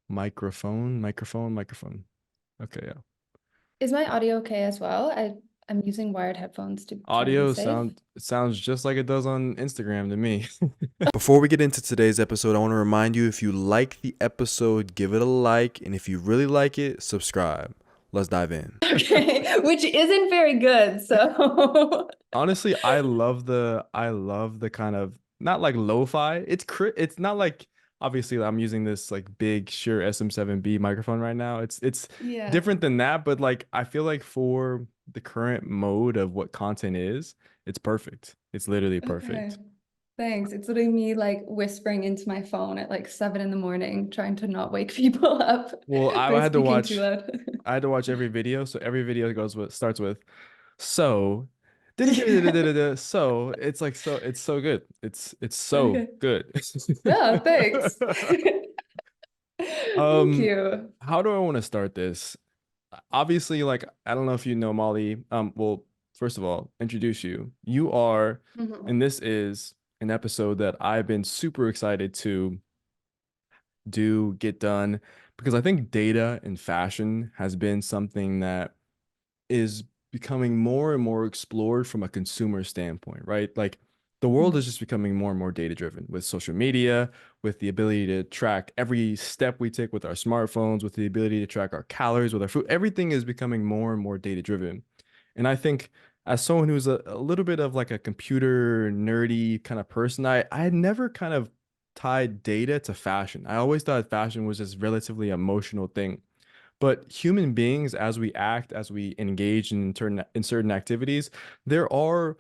Microphone. Okay, yeah. Is my audio okay as well? I'm using wired headphones to try and be Audio safe. sounds just like it does on Instagram to me. Before we get into today's episode, I want to remind you if you like the episode, give it a like, and if you really like it, subscribe. Let's dive in. Okay, which isn't very good. So, Honestly, I love the kind of not like lo-fi. It's not like obviously I'm using this like big Shure SM7B microphone right now. It's yeah. different than that, but like I feel like for the current mode of what content is, it's perfect. It's literally Okay. perfect. Thanks. It's literally me like whispering into my phone at like 7 in the morning, trying to not wake people up Well, I by had to speaking too watch loud. I had to watch every video, so every video goes with starts with so Yeah. so it's so good. It's so Okay. good. Yeah, thanks. Thank Um, you. how do I want to start this? Obviously, like I don't know if you know Molly. Well, first of all, introduce you. You are, and Mhm. this is an episode that I've been super excited to get done because I think data and fashion has been something that is becoming more and more explored from a consumer standpoint, right? Like the world is Mhm. just becoming more and more data driven with social media, with the ability to track every step we take with our smartphones, with the ability to track our calories with our food. Everything is becoming more and more data driven. And I think as someone who's a little bit of like a computer nerdy kind of person, I had never kind of tied data to fashion. I always thought fashion was this relatively emotional thing. But human beings, as we act, as we engage in certain activities, there are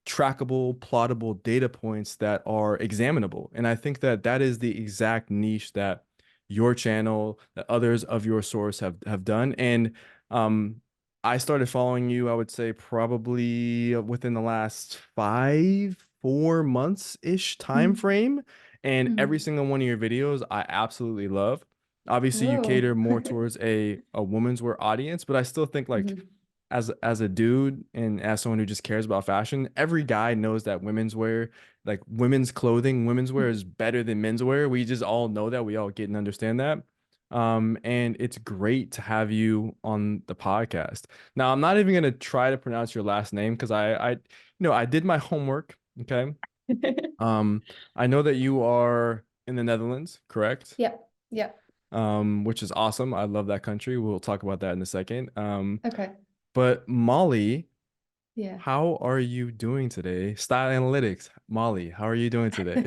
trackable, plottable data points that are examinable. And I think that that is the exact niche that your channel, that others of your source have done. And um, I started following you, I would say probably within the last 4 months-ish time Mhm. frame. And every Mhm. single one of your videos I absolutely love. Obviously you Whoa. cater more towards a women's wear audience, but I still think like Mhm. as a dude and as someone who just cares about fashion, every guy knows that women's wear, like women's clothing, women's wear is better than men's wear. We just all know that. We all get and understand that. And it's great to have you on the podcast. Now, I'm not even gonna try to pronounce your last name because I did my homework. Okay. Um, I know that you are in the Netherlands, correct? Yep. Yep. Which is awesome. I love that country. We'll talk about that in a second. Okay. But Molly, Yeah. how are you doing today? Style Analytics, Molly, how are you doing today?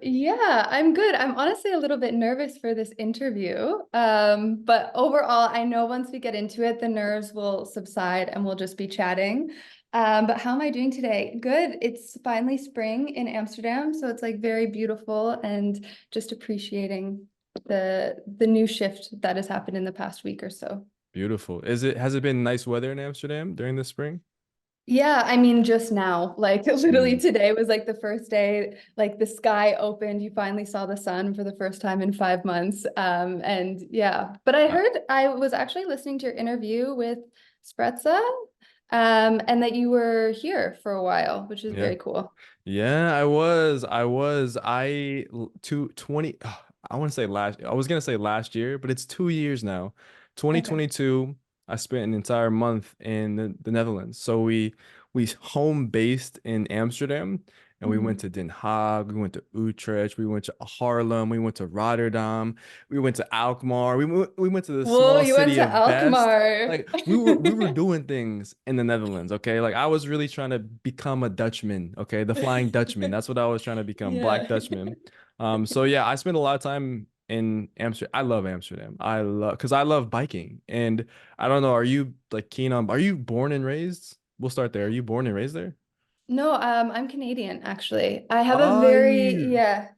Yeah, I'm good. I'm honestly a little bit nervous for this interview. But overall, I know once we get into it, the nerves will subside and we'll just be chatting. But how am I doing today? Good. It's finally spring in Amsterdam, so it's like very beautiful and just appreciating the new shift that has happened in the past week or so. Beautiful. Has it been nice weather in Amsterdam during the spring? Yeah, I mean, just now, like literally Mm, today was like the first day, like the sky opened. You finally saw the sun for the first time in 5 months. And yeah, but I uh, heard I was actually listening to your interview with Sprezza, and that you were here for a while, which is yeah. very cool. Yeah, I to 20 I want to say last I was gonna say last year, but it's 2 years now. Okay. 2022, I spent an entire month in the Netherlands. So we home based in Amsterdam and we went Mhm. to Den Haag, we went to Utrecht, we went to Haarlem, we went to Rotterdam, we went to Alkmaar, we went to the Whoa, small you went city to of Best. Alkmaar. Like we were doing things in the Netherlands, okay? Like I was really trying to become a Dutchman, okay? The Flying Dutchman. That's what I was trying to become, Black Yeah. Dutchman. So yeah, I spent a lot of time in Amsterdam. I love Amsterdam. I love biking. And I don't know, are you like keen on are you born and raised? We'll start there. Are you born and raised there? No, I'm Canadian actually. I have a Are very, you? yeah,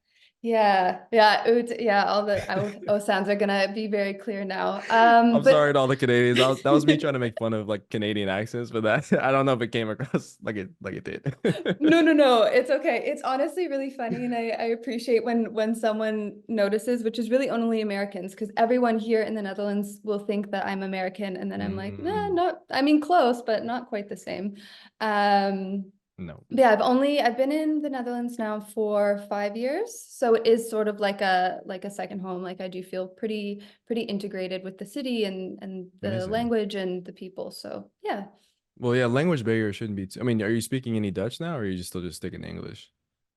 yeah, all the sounds are gonna be very clear now. I'm sorry But to all the Canadians. That was me trying to make fun of like Canadian accents, but that I don't know if it came across like it did. no, no, no, it's okay. It's honestly really funny, and I appreciate when someone notices, which is really only Americans, because everyone here in the Netherlands will think that I'm American, and then I'm like, nah, Mm. not, I mean, close, but not quite the same. Um, No. Yeah, I've been in the Netherlands now for 5 years. So it is sort of like a second home. Like I do feel pretty integrated with the city and the Amazing. language and the people. So yeah. Well, yeah, language barrier shouldn't be I mean, are you speaking any Dutch now, or are you just still just sticking to English?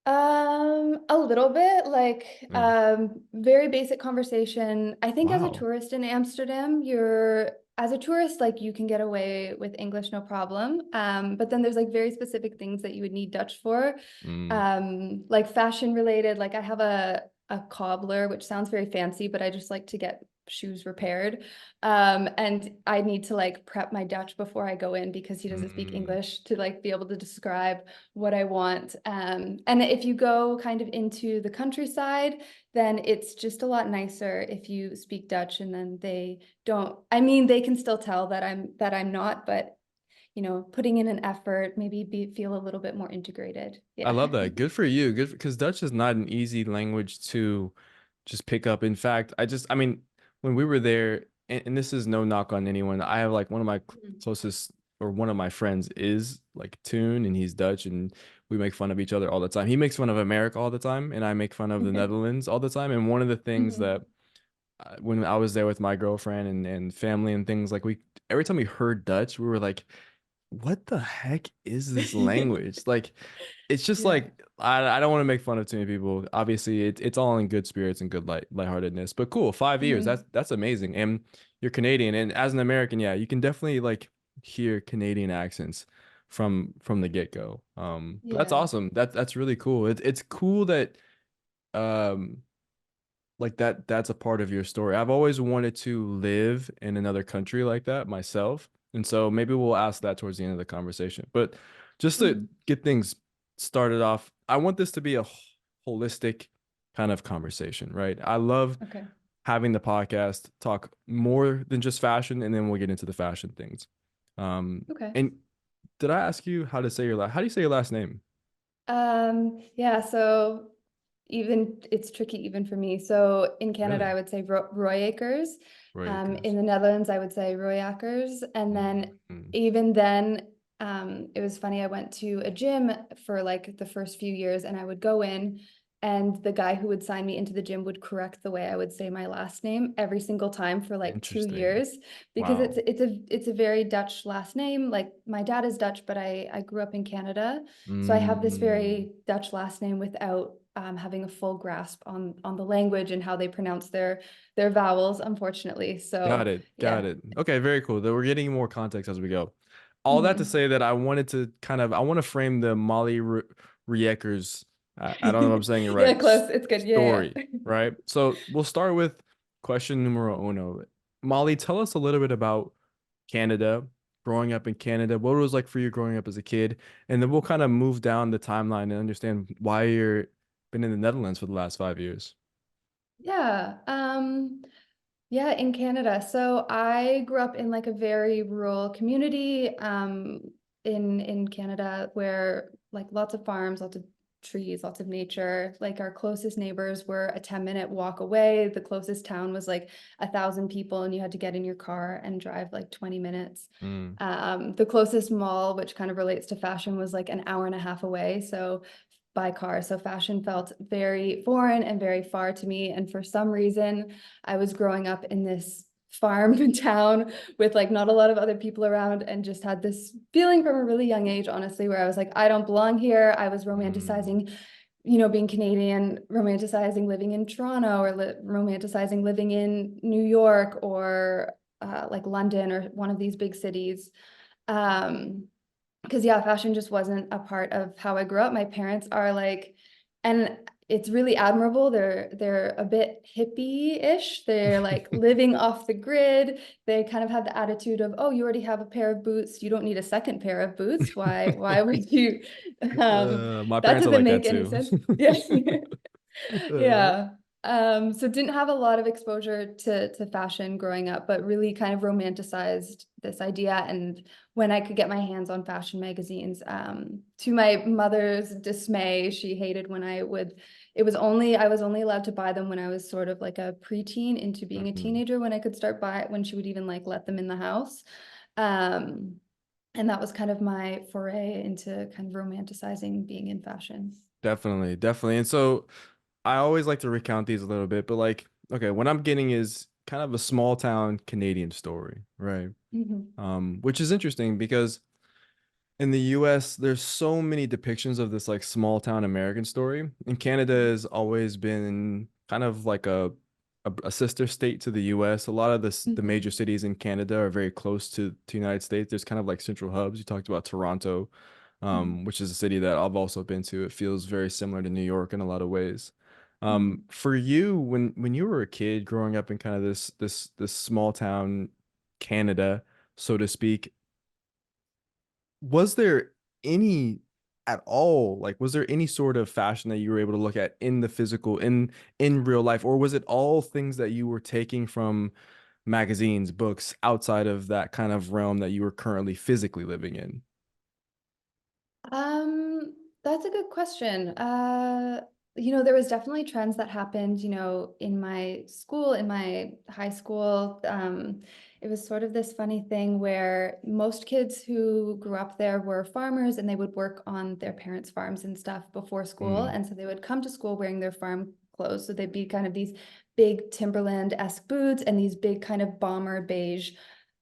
A little bit like Yeah. very basic conversation. I think as a Wow. tourist in Amsterdam, you're as a tourist, like you can get away with English no problem. But then there's like very specific things that you would need Dutch for. Mm, Like fashion related, like I have a cobbler, which sounds very fancy, but I just like to get shoes repaired. And I need to like prep my Dutch before I go in because he doesn't speak mm. English to like be able to describe what I want. And if you go kind of into the countryside, then it's just a lot nicer if you speak Dutch and then they don't, I mean, they can still tell that I'm not, but putting in an effort, maybe feel a little bit more integrated. I Yeah. love that. Good for you. Good because Dutch is not an easy language to just pick up. In fact, I mean, when we were there, and this is no knock on anyone. I have like one of my closest or one of my friends is like Toon, and he's Dutch, and we make fun of each other all the time. He makes fun of America all the time, and I make fun of the Netherlands all the time. And one of the things Mhm. that when I was there with my girlfriend and family and things like we every time we heard Dutch, we were like, what the heck is this language? Like, it's just Yeah. like I don't want to make fun of too many people. Obviously, it's all in good spirits and good lightheartedness. But cool, 5 years. Mhm. That's amazing. And you're Canadian, and as an American, yeah, you can definitely like hear Canadian accents from the get-go. But that's Yeah. awesome. That's really cool. It's cool that um like that's a part of your story. I've always wanted to live in another country like that myself. And so maybe we'll ask that towards the end of the conversation. But just to Mhm. get things started off, I want this to be a holistic kind of conversation, right? I love Okay. having the podcast talk more than just fashion, and then we'll get into the fashion things. Okay. And did I ask you how to say your how do you say your last name? Yeah, so even it's tricky even for me. So in Canada, I Really? would say Rooyakkers. In Rooyakkers. the Netherlands, I would say Rooyakkers. And then Mm, even then, it was funny. I went to a gym for like the first few years, and I would go in, and the guy who would sign me into the gym would correct the way I would say my last name every single time for like two interesting. years because Wow. it's a very Dutch last name. Like my dad is Dutch, but I grew up in Canada. So I have this Mm, very Dutch last name without having a full grasp on the language and how they pronounce their vowels, unfortunately. got So it. Got yeah. it. Okay, very cool. Though we're getting more context as we go. All that to Mhm. say that I wanted to I want to frame the Molly Rieckers, I don't know if I'm saying it Yeah, right, close. It's good. Yeah, story, yeah. right? So we'll start with question numero uno. Molly, tell us a little bit about Canada, growing up in Canada, what it was like for you growing up as a kid, and then we'll kind of move down the timeline and understand why you're been in the Netherlands for the last 5 years. Yeah. Yeah, in Canada. So I grew up in like a very rural community in Canada where like lots of farms, lots of trees, lots of nature. Like our closest neighbors were a 10-minute walk away. The closest town was like 1,000 people and you had to get in your car and drive like 20 minutes. Mm, The closest mall, which kind of relates to fashion, was like an hour and a half away. So by car. So fashion felt very foreign and very far to me. And for some reason, I was growing up in this farm town with like not a lot of other people around and just had this feeling from a really young age, honestly, where I was like, I don't belong here. I was mm, romanticizing, being Canadian, romanticizing living in Toronto or romanticizing living in New York or like London or one of these big cities. Um, because yeah, fashion just wasn't a part of how I grew up. My parents are like, and it's really admirable. They're a bit hippie-ish. They're like living off the grid. They kind of have the attitude of, oh, you already have a pair of boots. You don't need a second pair of boots. Why would you? My That parents are doesn't like that make any too. sense. Yeah. Uh, Yeah. So didn't have a lot of exposure to fashion growing up, but really kind of romanticized this idea. And when I could get my hands on fashion magazines, to my mother's dismay, she hated when I was only allowed to buy them when I was sort of like a preteen into being a mhm. teenager when I could start when she would even like let them in the house. Um, And that was kind of my foray into kind of romanticizing being in fashion. Definitely, definitely. And so I always like to recount these a little bit, but like, okay, what I'm getting is kind of a small town Canadian story, right? Hmm. Which is interesting because in the US, there's so many depictions of this like small town American story. And Canada has always been kind of like a sister state to the US. A lot of the major Hmm. cities in Canada are very close to United States. There's kind of like central hubs. You talked about Toronto, Hmm. which is a city that I've also been to. It feels very similar to New York in a lot of ways. Hmm. For you, when you were a kid growing up in kind of this small town Canada, so to speak, was there any at all, like was there any sort of fashion that you were able to look at in the physical in real life, or was it all things that you were taking from magazines, books outside of that kind of realm that you were currently physically living in? Um, that's a good question. There was definitely trends that happened, in my school, in my high school. It was sort of this funny thing where most kids who grew up there were farmers and they would work on their parents' farms and stuff before school. Mm, And so they would come to school wearing their farm clothes. So they'd be kind of these big Timberland-esque boots and these big kind of bomber beige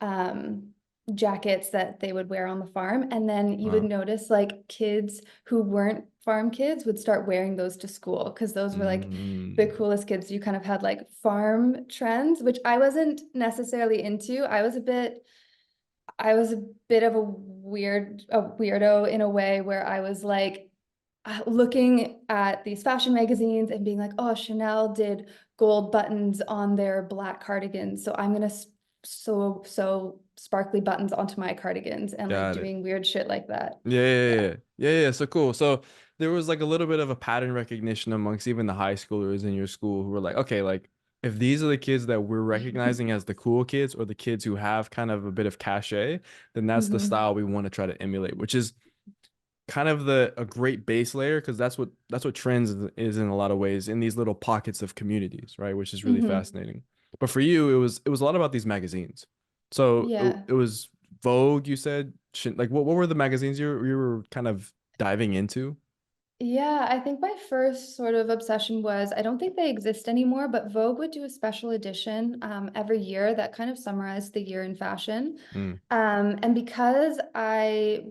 um jackets that they would wear on the farm. And then you would wow. notice like kids who weren't farm kids would start wearing those to school because those were like the Mm, coolest kids. You kind of had like farm trends, which I wasn't necessarily into. I was a bit of a weirdo in a way where I was like looking at these fashion magazines and being like, oh, Chanel did gold buttons on their black cardigans. So I'm gonna sew sparkly buttons onto my cardigans and like got it. doing weird shit like that. Yeah, yeah, Yeah. yeah, yeah, yeah. So cool. So there was like a little bit of a pattern recognition amongst even the high schoolers in your school who were like, okay, like if these are the kids that we're recognizing as the cool kids or the kids who have kind of a bit of cachet, then that's the Hmm. style we want to try to emulate, which is kind of the a great base layer because that's what trends is in a lot of ways in these little pockets of communities, right? Which is really Hmm. fascinating. But for you, it was a lot about these magazines. So Yeah. it was Vogue, you said. Like what were the magazines you were kind of diving into? Yeah, I think my first sort of obsession was, I don't think they exist anymore, but Vogue would do a special edition every year that kind of summarized the year in fashion. Mm, And because I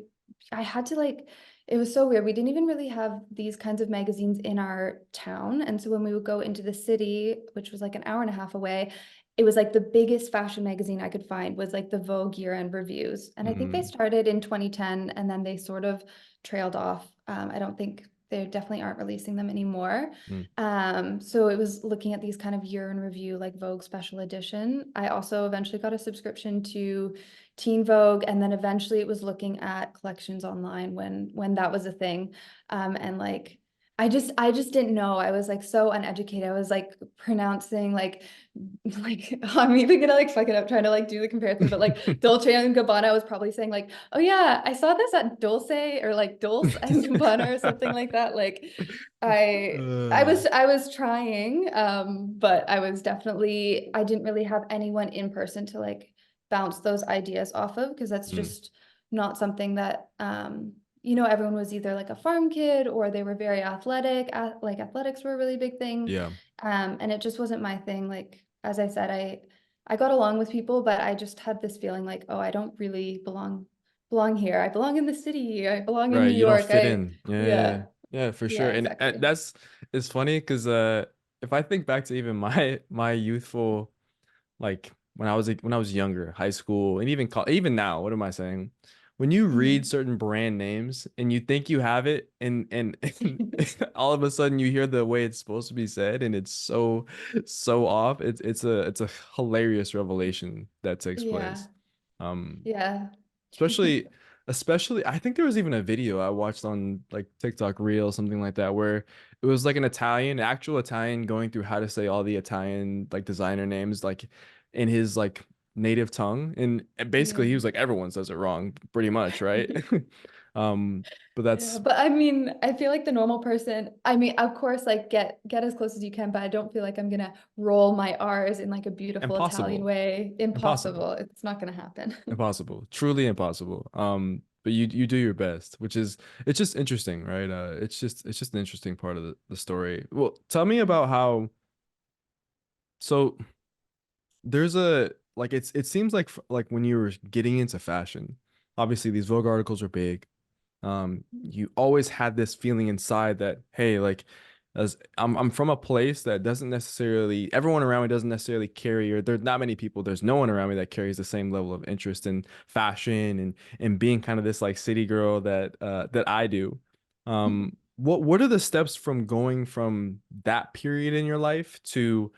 had to like, it was so weird. We didn't even really have these kinds of magazines in our town. And so when we would go into the city, which was like an hour and a half away, it was like the biggest fashion magazine I could find was like the Vogue year-end reviews. And I think they mm, started in 2010 and then they sort of trailed off. I don't think they definitely aren't releasing them anymore. mm. So it was looking at these kind of year in review, like Vogue special edition. I also eventually got a subscription to Teen Vogue, and then eventually it was looking at collections online when that was a thing. And like I just didn't know. I was like so uneducated. I was like pronouncing like I'm even gonna like fuck it up trying to like do the comparison, but like Dolce and Gabbana, I was probably saying like, oh yeah, I saw this at Dulce or like Dulce and Gabbana or something like that. Like I I Uh, was I was trying, but I didn't really have anyone in person to like bounce those ideas off of because that's mm, just not something that everyone was either like a farm kid or they were very athletic, like athletics were a really big thing. yeah. And it just wasn't my thing. Like as I said, I got along with people, but I just had this feeling like, oh, I don't really belong here. I belong in the city. I belong in Right, New you don't York. fit in. Yeah, yeah, Yeah, yeah, for sure. yeah, And exactly. that's it's funny because if I think back to even my youthful like when I was younger, high school, and even now, what am I saying? When you read Mhm. certain brand names and you think you have it, and all of a sudden you hear the way it's supposed to be said, and it's so off. It's a hilarious revelation that takes place. Yeah, Um, yeah. especially especially I think there was even a video I watched on like TikTok Reel, something like that, where it was like an actual Italian going through how to say all the Italian like designer names like in his like native tongue. And basically he Yeah. was like everyone says it wrong, pretty much, right? But Yeah, that's but I mean, I feel like the normal person, I mean, of course, like get as close as you can, but I don't feel like I'm gonna roll my R's in like a beautiful Italian impossible. way. Impossible. Impossible. It's not gonna happen. Impossible. Truly impossible. But you do your best, which is it's just interesting, right? It's just an interesting part of the story. Well, tell me Yeah. about how so there's a like it seems like when you were getting into fashion, obviously these Vogue articles are big. You always had this feeling inside that, hey, like as I'm from a place that doesn't necessarily everyone around me doesn't necessarily carry, or there's not many people, there's no one around me that carries the same level of interest in fashion and being kind of this like city girl that I do. What are the steps from going from that period in your life to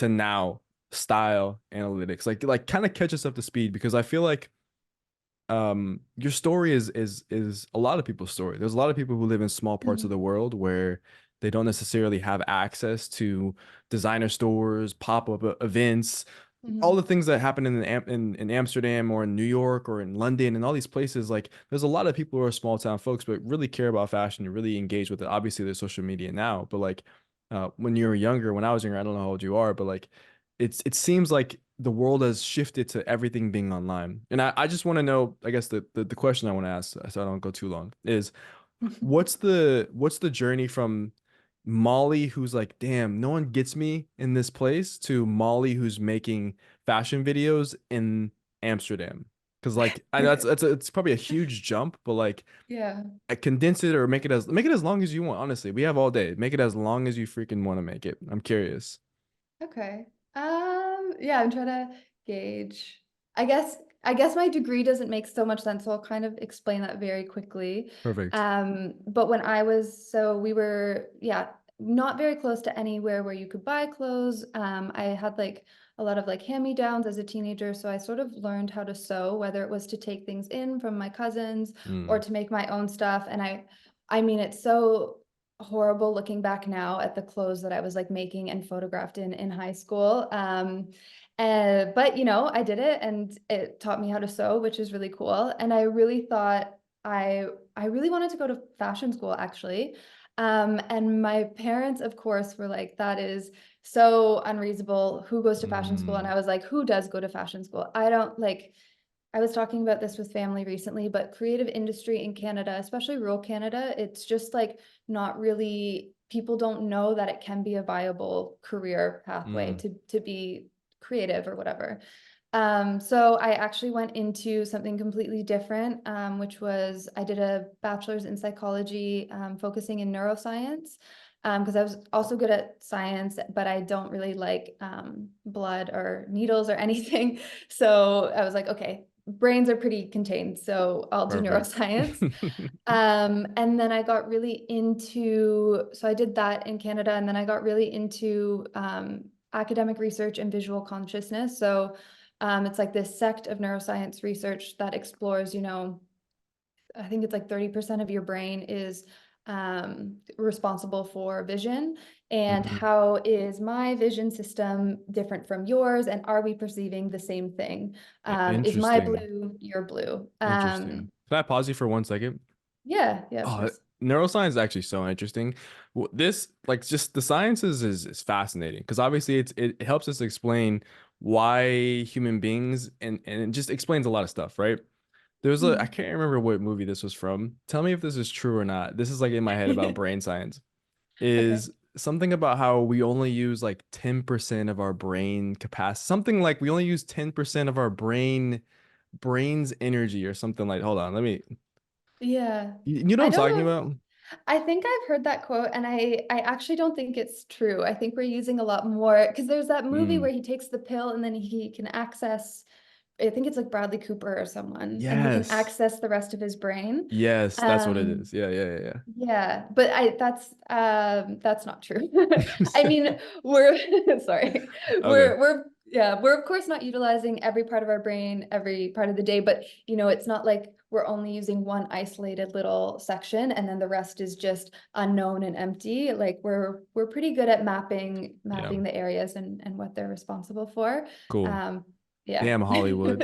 now style analytics? Like kind of catch us up to speed because I feel like your story is a lot of people's story. There's a lot of people who live in small parts of the Mhm. world where they don't necessarily have access to designer stores, pop-up events, all the Mhm. things that happen in Amsterdam or in New York or in London and all these places. Like there's a lot of people who are small town folks but really care about fashion and really engage with it. Obviously there's social media now, but like when you were younger, when I was younger, I don't know how old you are, but like it seems like the world has shifted to everything being online. And I just want to know, I guess the question I want to ask, so I don't go too long, is what's the journey from Molly who's like, damn, no one gets me in this place to Molly who's making fashion videos in Amsterdam? Because like I know it's probably a huge jump, but like Yeah. I condense it or make it as long as you want. Honestly, we have all day. Make it as long as you freaking want to make it. I'm curious. Okay. Yeah, I'm trying to gauge. I guess I guess my degree doesn't make so much sense, so I'll kind of explain that very quickly. Perfect. But when I was, so we were, yeah, not very close to anywhere where you could buy clothes. I had like a lot of like hand-me-downs as a teenager, so I sort of learned how to sew, whether it was to take things in from my cousins or Mm. to make my own stuff. And I mean, it's so horrible looking back now at the clothes that I was like making and photographed in high school. But you know, I did it and it taught me how to sew, which is really cool. And I really thought I really wanted to go to fashion school actually. And my parents, of course, were like, that is so unreasonable. Who goes to fashion school? And Mm. I was like, who does go to fashion school? I don't like I was talking about this with family recently, but creative industry in Canada, especially rural Canada, it's just like not really, people don't know that it can be a viable career pathway Mm. to be creative or whatever. So I actually went into something completely different, which was I did a bachelor's in psychology, focusing in neuroscience. Because I was also good at science, but I don't really like blood or needles or anything. So I was like, okay, brains are pretty contained, so I'll do Perfect. neuroscience. And then I got really into, so I did that in Canada, and then I got really into academic research and visual consciousness. So it's like this sect of neuroscience research that explores, you know, I think it's like 30% of your brain is responsible for vision. And Mhm. how is my vision system different from yours? And are we perceiving the same thing? Is my Interesting. blue your blue? Interesting. Can I pause you for 1 second? Yeah, yeah, of Oh, course. neuroscience is actually so interesting. This, like, just the sciences is fascinating because obviously it helps us explain why human beings and it just explains a lot of stuff, right? I Mhm. can't remember what movie this was from. Tell me if this is true or not. This is like in my head about brain science. Okay. Is something about how we only use like 10% of our brain capacity. Something like we only use 10% of our brain's energy or something like. Hold on, let me. Yeah. You know what I I'm don't talking know. about? I think I've heard that quote, and I actually don't think it's true. I think we're using a lot more because there's that movie Mm. where he takes the pill and then he can access, I think it's like Bradley Cooper or someone, and he can Yes. access the rest of his brain. Yes, that's what it Um, is. Yeah, yeah, yeah, but I that's not true. I yeah. mean, we're sorry. Okay. We're yeah, we're of course not utilizing every part of our brain every part of the day, but you know, it's not like we're only using one isolated little section and then the rest is just unknown and empty. Like we're pretty good at mapping Yeah. the areas and what they're responsible for. Cool. Um Yeah. Damn Hollywood.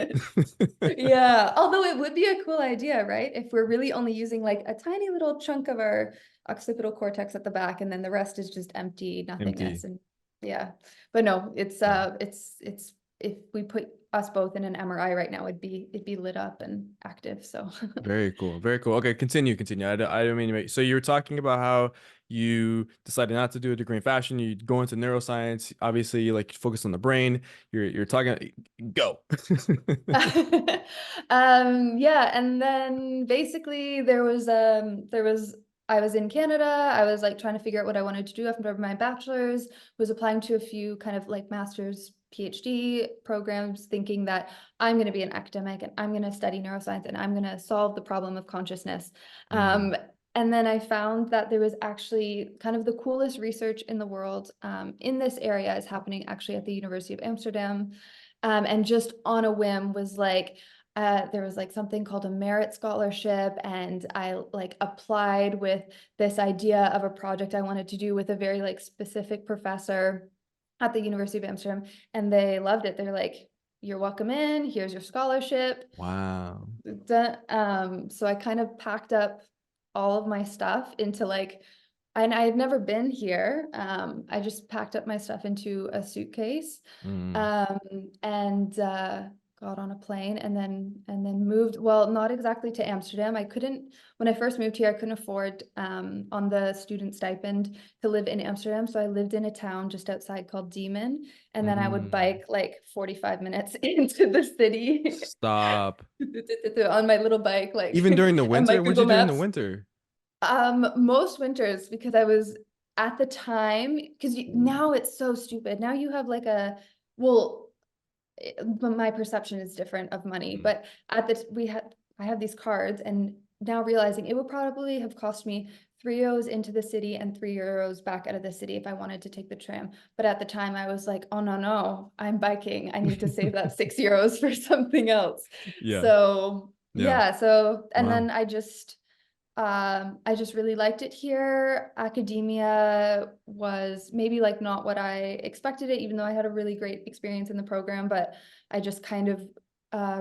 Yeah. Although it would be a cool idea, right? If we're really only using like a tiny little chunk of our occipital cortex at the back, and then the rest is just empty Empty. nothingness. And yeah. But no, Yeah. it's if we put us both in an MRI right now, it'd be lit up and active. So Very cool. Very cool. Okay, continue. I don't mean to make. So you were talking about how you decided not to do a degree in fashion. You go into neuroscience. Obviously, you like focus on the brain. You're talking. Go. yeah, and then basically there was I was in Canada. I was like trying to figure out what I wanted to do after my bachelor's, was applying to a few kind of like master's PhD programs, thinking that I'm going to be an academic and I'm going to study neuroscience and I'm going to solve the problem of consciousness. Mm, And then I found that there was actually kind of the coolest research in the world in this area is happening actually at the University of Amsterdam. And just on a whim was like, there was like something called a merit scholarship, and I like applied with this idea of a project I wanted to do with a very like specific professor at the University of Amsterdam, and they loved it. They're like, "You're welcome in. Here's your scholarship." wow. So I kind of packed up all of my stuff into like, and I had never been here. I just packed up my stuff into a suitcase, Mm, um, and got on a plane and then moved. Well, not exactly to Amsterdam. I couldn't when I first moved here. I couldn't afford on the student stipend to live in Amsterdam, so I lived in a town just outside called Diemen, and then I would mm. bike like 45 minutes into the city Stop. on my little bike, like Even during the on my winter? What'd you Google do in the Maps. winter? Most winters, because I was at the time, because now it's so stupid. Now you have like well, but my perception is different of money. Mm, But I have these cards, and now realizing it would probably have cost me €3 into the city and €3 back out of the city if I wanted to take the tram. But at the time, I was like, oh no, no, I'm biking. I need to save that €6 for something else. yeah. So Yeah. yeah, so and Wow. then I just really liked it here. Academia was maybe like not what I expected it, even though I had a really great experience in the program, but I just kind of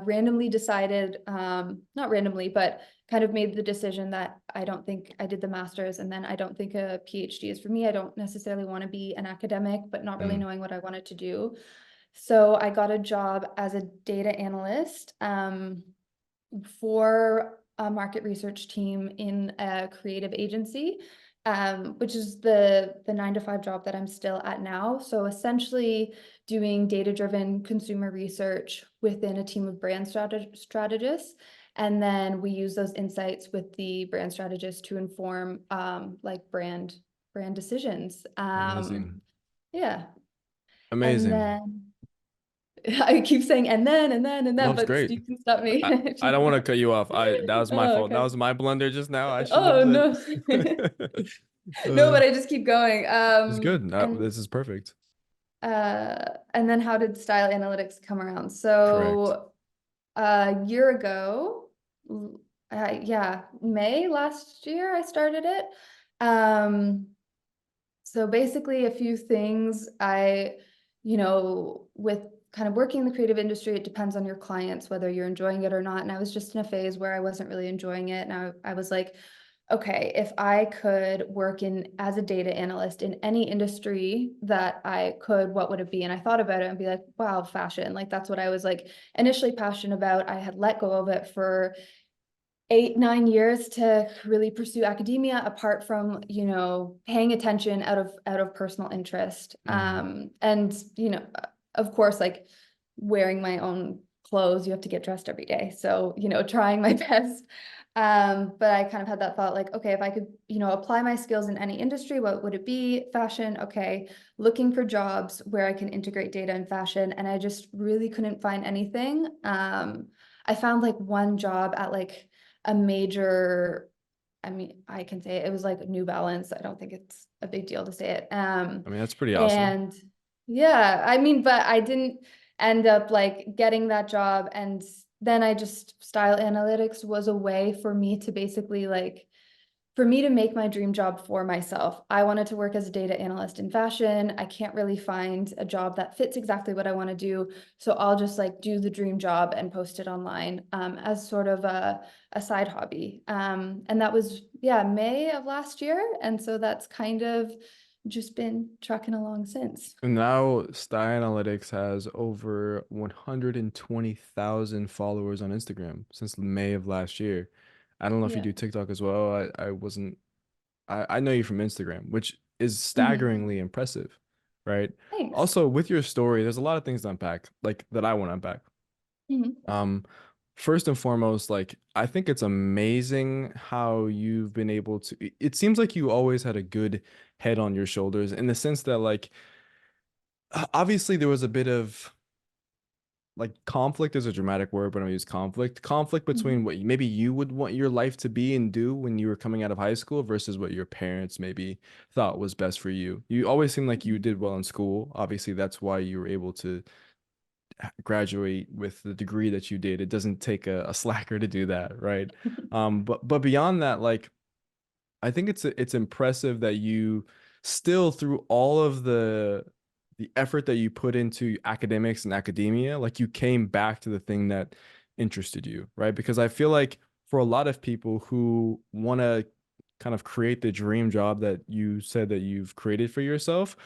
randomly decided, not randomly, but kind of made the decision that I don't think I did the master's, and then I don't think a PhD is for me. I don't necessarily want to be an academic, but not really Mm, knowing what I wanted to do. So I got a job as a data analyst. For a market research team in a creative agency, which is the 9 to 5 job that I'm still at now. So essentially doing data-driven consumer research within a team of brand strategists. And then we use those insights with the brand strategists to inform like brand decisions. amazing. Yeah. And Amazing. then I keep saying and No, then, it's but great. you can stop me I, if I you don't want to want. cut you off. That was my Oh, fault. That okay. was my blunder just now. I shouldn't Oh have no. said. No, uh, but I just keep going. it's good. And This is perfect. and then how did style analytics come around? Correct. So a year ago, yeah, May last year I started it. Um, So basically a few things with kind of working in the creative industry, it depends on your clients, whether you're enjoying it or not. And I was just in a phase where I wasn't really enjoying it. And I was like, okay, if I could work in as a data analyst in any industry that I could, what would it be? And I thought about it and be like, wow, fashion. Like that's what I was like initially passionate about. I had let go of it for 8, 9 years to really pursue academia, apart from paying attention out of personal interest, Mm, and of course, like wearing my own clothes. You have to get dressed every day, so trying my best. But I kind of had that thought, like, okay, if I could apply my skills in any industry, what would it be? Fashion. Okay, looking for jobs where I can integrate data and fashion, and I just really couldn't find anything. I found like one job at like a major, I mean, I can say it was like New Balance. I don't think it's a big deal to say it. I mean, that's pretty awesome. And yeah, I mean, but I didn't end up like getting that job. And then I just, style analytics was a way for me to basically like for me to make my dream job for myself, I wanted to work as a data analyst in fashion. I can't really find a job that fits exactly what I want to do. So I'll just like do the dream job and post it online as sort of a side hobby. And that was, yeah, May of last year. And so that's kind of just been trucking along since. And now Style Analytics has over 120,000 followers on Instagram since May of last year. I don't know if you Yeah. do TikTok as well. I wasn't I know you from Instagram, which is Mhm. staggeringly impressive, right? Thanks. Also, with your story, there's a lot of things to unpack, like that I want to unpack. Mhm. Um, First and foremost, like I think it's amazing how you've been able to. It seems like you always had a good head on your shoulders in the sense that, like, obviously there was a bit of like conflict is a dramatic word, but I use conflict between Mhm. what maybe you would want your life to be and do when you were coming out of high school versus what your parents maybe thought was best for you. You always seem like you Mhm. did well in school. Obviously, that's why you were able to graduate with the degree that you did. It doesn't take a slacker to do that, right? But beyond that, like I think it's impressive that you still through all of the effort that you put into academics and academia, like you came back to the thing that interested you, right? Because I feel like for a lot of people who want to kind of create the dream job that you said that you've created for yourself,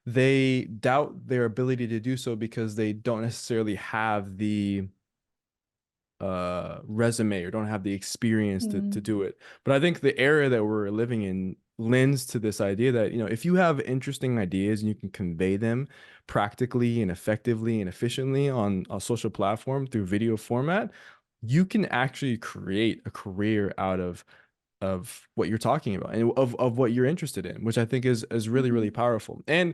they doubt their ability to do so because they don't necessarily have the resume or don't have the experience to Mhm. do it. But I think the era that we're living in lends to this idea that, you know, if you have interesting ideas and you can convey them practically and effectively and efficiently on a social platform through video format, you can actually create a career out of what you're talking about and of what you're interested in, which I think is really, really Mhm. powerful. And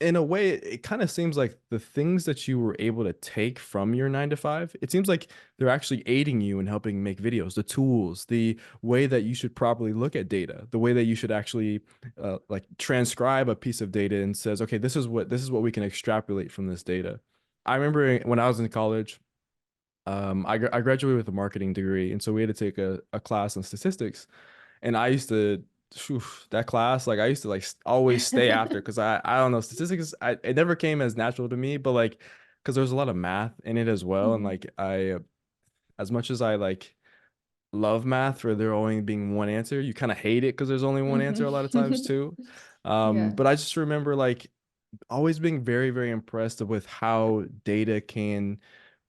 in a way, it kind of seems like the things that you were able to take from your 9 to 5, it seems like they're actually aiding you in helping make videos, the tools, the way that you should properly look at data, the way that you should actually like transcribe a piece of data and says, okay, this is what we can extrapolate from this data. I remember when I was in college, I graduated with a marketing degree, and so we had to take a class on statistics. And I used to, phew, that class, like I used to like always stay after because I don't know, statistics, it never came as natural to me, but like, because there's a lot of math in it as well. And Mhm. like, as much as I like love math for there only being one answer, you kind of hate it because there's only one answer Mhm. a lot of times too. Yeah. But I just remember like always being very, very impressed with how data can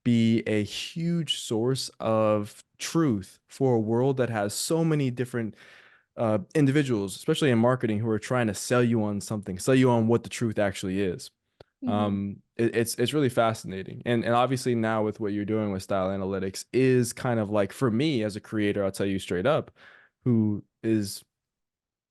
be a huge source of truth for a world that has so many different individuals, especially in marketing, who are trying to sell you on something, sell you on what the truth actually is. Mhm. It's really fascinating, and obviously now with what you're doing with style analytics is kind of like for me as a creator, I'll tell you straight up, who is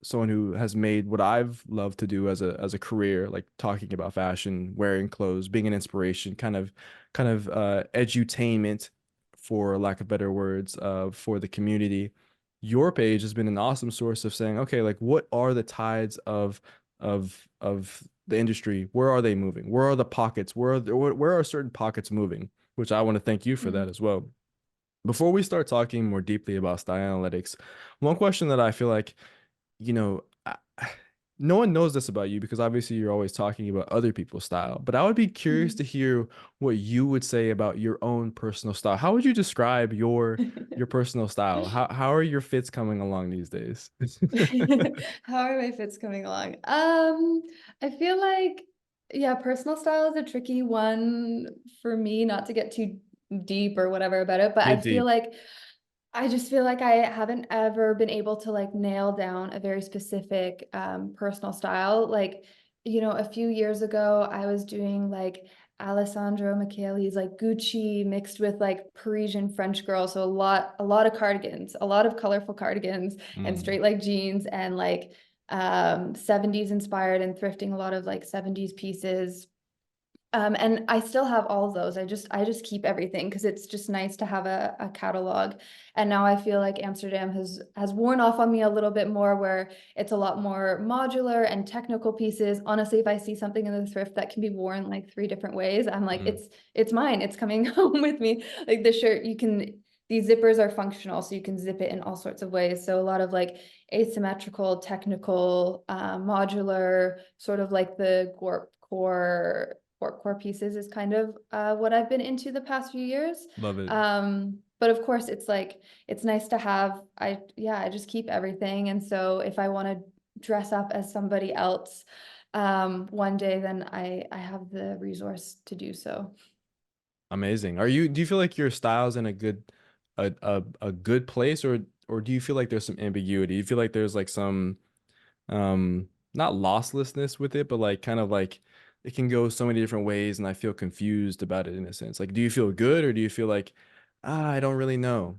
someone who has made what I've loved to do as a career, like talking about fashion, wearing clothes, being an inspiration, kind of edutainment, for lack of better words, for the community. Your page has been an awesome source of saying, okay, like what are the tides of the industry? Where are they moving? Where are the pockets? Where are certain pockets moving? Which I want to thank you for that Mhm. as well. Before we start talking more deeply about style analytics, one question that I feel like, you know, no one knows this about you because obviously you're always talking about other people's style. But I would be curious to Mhm. hear what you would say about your own personal style. How would you describe your personal style? How are your fits coming along these days? How are my fits coming along? I feel like, yeah, personal style is a tricky one for me, not to get too deep or whatever about it, but Get deep. I just feel like I haven't ever been able to like nail down a very specific personal style. Like, you know, a few years ago, I was doing like Alessandro Michele's like Gucci mixed with like Parisian French girl. So a lot of cardigans, a lot of colorful cardigans and Mm, straight leg jeans and like 70s inspired and thrifting a lot of like 70s pieces, and I still have all of those. I just keep everything because it's just nice to have a catalog. And now I feel like Amsterdam has worn off on me a little bit more, where it's a lot more modular and technical pieces. Honestly, if I see something in the thrift that can be worn like three different ways, I'm like, mm, it's mine. It's coming home with me. Like the shirt, you can. these zippers are functional, so you can zip it in all sorts of ways. So a lot of like asymmetrical, technical, modular, sort of like the core pieces is kind of what I've been into the past few years. Love it. But of course, it's like it's nice to have. I just keep everything, and so if I want to dress up as somebody else one day, then I have the resource to do so. Amazing. Do you feel like your style's in a good place, or do you feel like there's some ambiguity? Do you feel like there's like some not losslessness with it, but like kind of like it can go so many different ways and I feel confused about it in a sense. Like do you feel good or do you feel like I don't really know?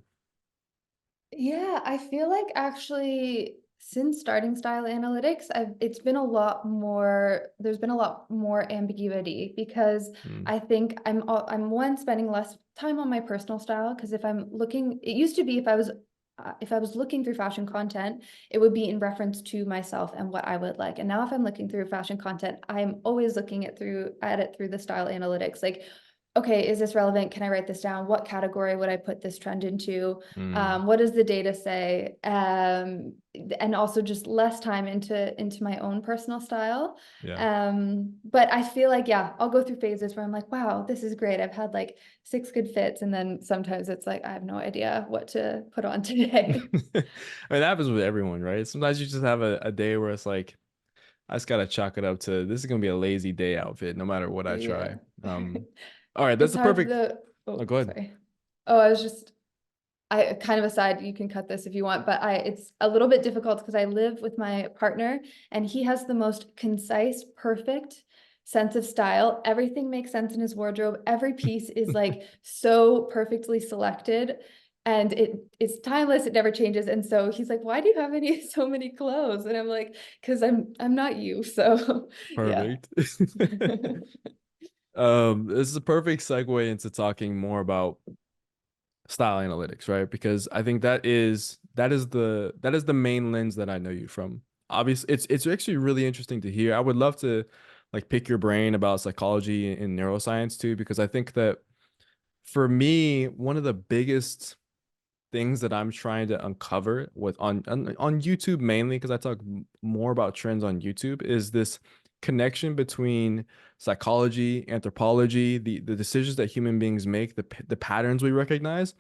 Yeah, I feel like actually since starting style analytics, it's been a lot more, there's been a lot more ambiguity because Mm, I think I'm one spending less time on my personal style because if I'm looking, it used to be if I was looking through fashion content, it would be in reference to myself and what I would like. And now if I'm looking through fashion content, I'm always looking at it through the style analytics. Like, okay, is this relevant? Can I write this down? What category would I put this trend into? mm, What does the data say? And also just less time into my own personal style. yeah. But I feel like, yeah, I'll go through phases where I'm like, wow, this is great. I've had like 6 good fits. And then sometimes it's like, I have no idea what to put on today. I mean, that happens with everyone, right? Sometimes you just have a day where it's like, I just gotta chalk it up to this is gonna be a lazy day outfit, no matter what I try. Yeah. All right, that's It's the hard perfect. the, Oh, oh, go ahead. sorry. Oh, I kind of aside, you can cut this if you want, but it's a little bit difficult because I live with my partner and he has the most concise, perfect sense of style. Everything makes sense in his wardrobe. Every piece is like so perfectly selected and it's timeless. It never changes. And so he's like, why do you have so many clothes? And I'm like, because I'm not you. So yeah. Perfect. This is a perfect segue into talking more about style analytics, right? Because I think that is the main lens that I know you from. Obviously, it's actually really interesting to hear. I would love to like pick your brain about psychology and neuroscience too, because I think that for me, one of the biggest things that I'm trying to uncover with on YouTube mainly because I talk more about trends on YouTube is this connection between psychology, anthropology, the decisions that human beings make, the patterns we recognize,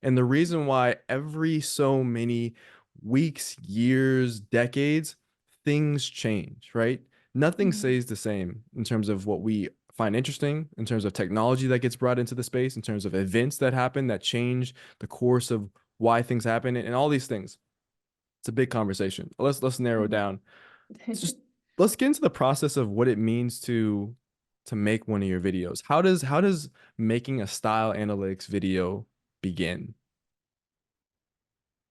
and the reason why every so many weeks, years, decades, things change, right? Nothing Mhm. stays the same in terms of what we find interesting, in terms of technology that gets brought into the space, in terms of events that happen that change the course of why things happen and all these things. It's a big conversation. Let's narrow it down. It's just let's get into the process of what it means to make one of your videos. How does making a style analytics video begin?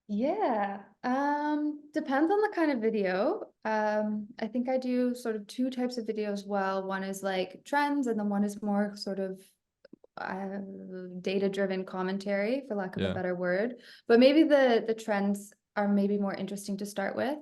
Yeah, depends on the kind of video. I think I do sort of two types of videos well. One is like trends, and then one is more sort of uh, data-driven commentary, for lack of a Yeah. better word. But maybe the trends are maybe more interesting to start with.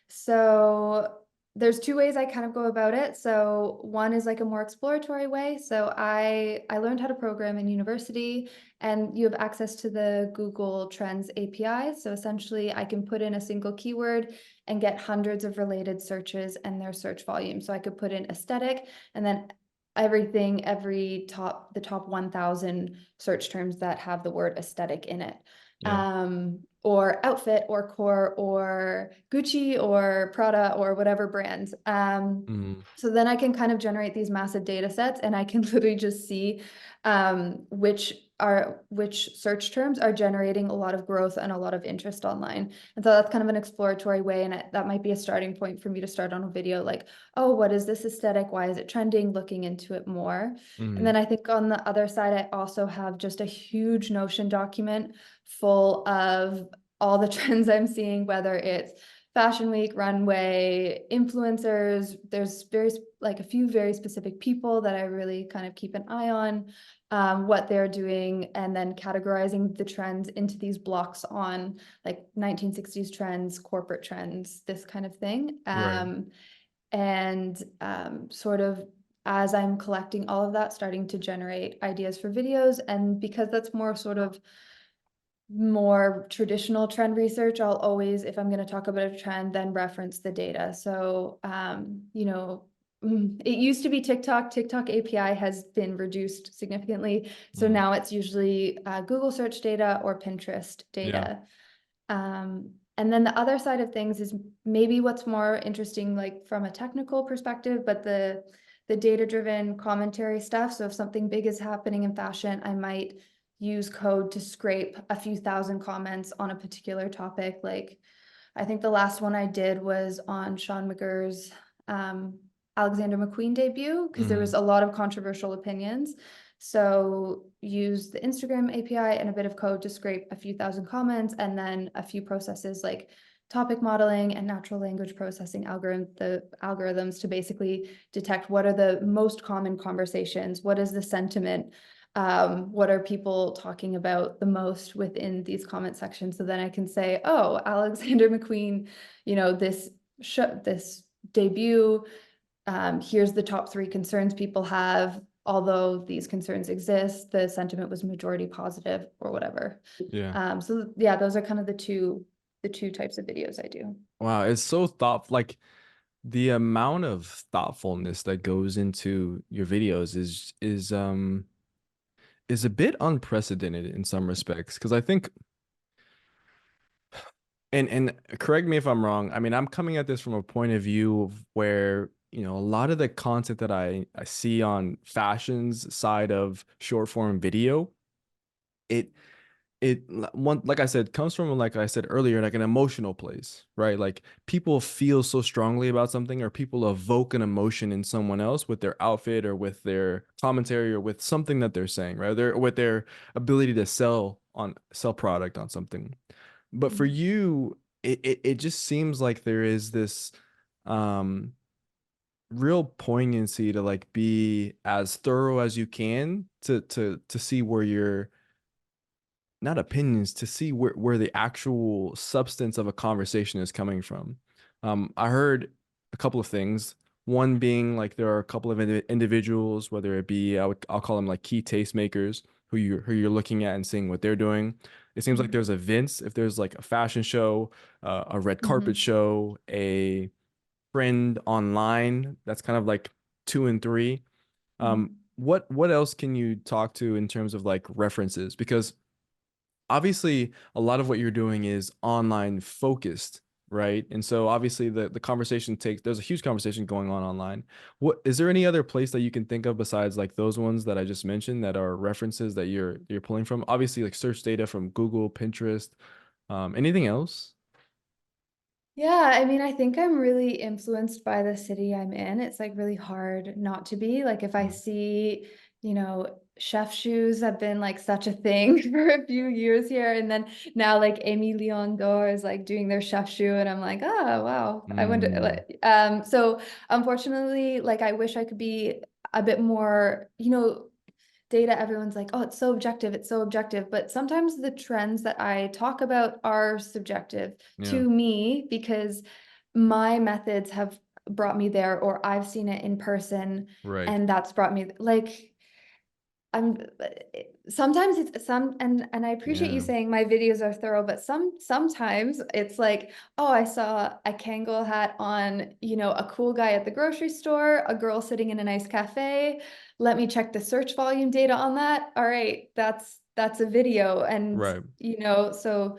So there's two ways I kind of go about it. So one is like a more exploratory way. So I learned how to program in university, and you have access to the Google Trends API. So essentially, I can put in a single keyword and get hundreds of related searches and their search volume. So I could put in aesthetic and then the top 1,000 search terms that have the word aesthetic in it. Yeah. Or outfit or core or Gucci or Prada or whatever brand. Mm, So then I can kind of generate these massive data sets and I can literally just see which search terms are generating a lot of growth and a lot of interest online. And so that's kind of an exploratory way. And that might be a starting point for me to start on a video like, oh, what is this aesthetic? Why is it trending? Looking into it more. And mm, then I think on the other side, I also have just a huge Notion document full of all the trends I'm seeing, whether it's Fashion Week, runway, influencers. There's like a few very specific people that I really kind of keep an eye on, what they're doing, and then categorizing the trends into these blocks on like 1960s trends, corporate trends, this kind of thing. right. And sort of as I'm collecting all of that, starting to generate ideas for videos. And because that's more sort of more traditional trend research, I'll always, if I'm going to talk about a trend, then reference the data. So, it used to be TikTok. TikTok API has been reduced significantly. So Mm. now it's usually Google search data or Pinterest Yeah. data. And then the other side of things is maybe what's more interesting, like from a technical perspective, but the data-driven commentary stuff. So if something big is happening in fashion, I might use code to scrape a few thousand comments on a particular topic. Like I think the last one I did was on Sean McGurr's Alexander McQueen debut, because there Hmm. was a lot of controversial opinions. So use the Instagram API and a bit of code to scrape a few thousand comments, and then a few processes like topic modeling and natural language processing algorithms to basically detect what are the most common conversations, what is the sentiment, what are people talking about the most within these comment sections. So then I can say, oh, Alexander McQueen, this debut, here's the top 3 concerns people have. Although these concerns exist, the sentiment was majority positive or whatever. Yeah. So yeah, those are kind of the two types of videos I do. Wow, it's so like the amount of thoughtfulness that goes into your videos is a bit unprecedented in some respects. Because I think, and correct me if I'm wrong, I mean, I'm coming at this from a point of view of where, a lot of the content that I see on fashion's side of short form video, it one, like I said, comes from, like I said earlier, like an emotional place, right? Like people feel so strongly about something, or people evoke an emotion in someone else with their outfit or with their commentary or with something that they're saying, right? With their ability to sell product on something. But for Mhm. you, it just seems like there is this um real poignancy to like be as thorough as you can to see where you're not opinions, to see where the actual substance of a conversation is coming from. I heard a couple of things. One being like there are a couple of individuals, whether it be I'll call them like key tastemakers, who you're looking at and seeing what they're doing. It seems like Mhm. there's events, if there's like a fashion show, a red carpet Mhm. show, a trend online, that's kind of like 2 and 3. Mhm. What else can you talk to in terms of like references? Because obviously a lot of what you're doing is online focused, right? And so obviously the conversation takes there's a huge conversation going on online. What is there any other place that you can think of besides like those ones that I just mentioned that are references that you're pulling from? Obviously like search data from Google, Pinterest, anything else? Yeah, I mean, I think I'm really influenced by the city I'm in. It's like really hard not to be. Like if I Mm. see, chef shoes have been like such a thing for a few years here. And then now like Amy Leon Dore is like doing their chef shoe and I'm like, oh wow. I wonder Mm, like so unfortunately, like I wish I could be a bit more, data, everyone's like, oh, it's so objective. But sometimes the trends that I talk about are subjective yeah, to me because my methods have brought me there, or I've seen it in person, right. and that's brought me like I'm sometimes it's some and I appreciate you Yeah, saying my videos are thorough, but sometimes it's like, oh, I saw a Kangol hat on, a cool guy at the grocery store, a girl sitting in a nice cafe. Let me check the search volume data on that. All right, that's a video. And right. so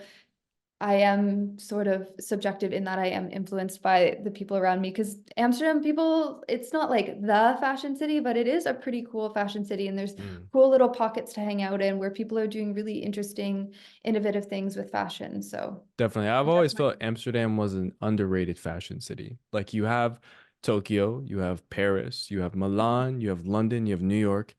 I am sort of subjective in that I am influenced by the people around me, because Amsterdam people, it's not like the fashion city, but it is a pretty cool fashion city. And there's Mm. cool little pockets to hang out in where people are doing really interesting, innovative things with fashion. So Definitely. I've that's always my. felt Amsterdam was an underrated fashion city. Like you have Tokyo, you have Paris, you have Milan, you have London, you have New York,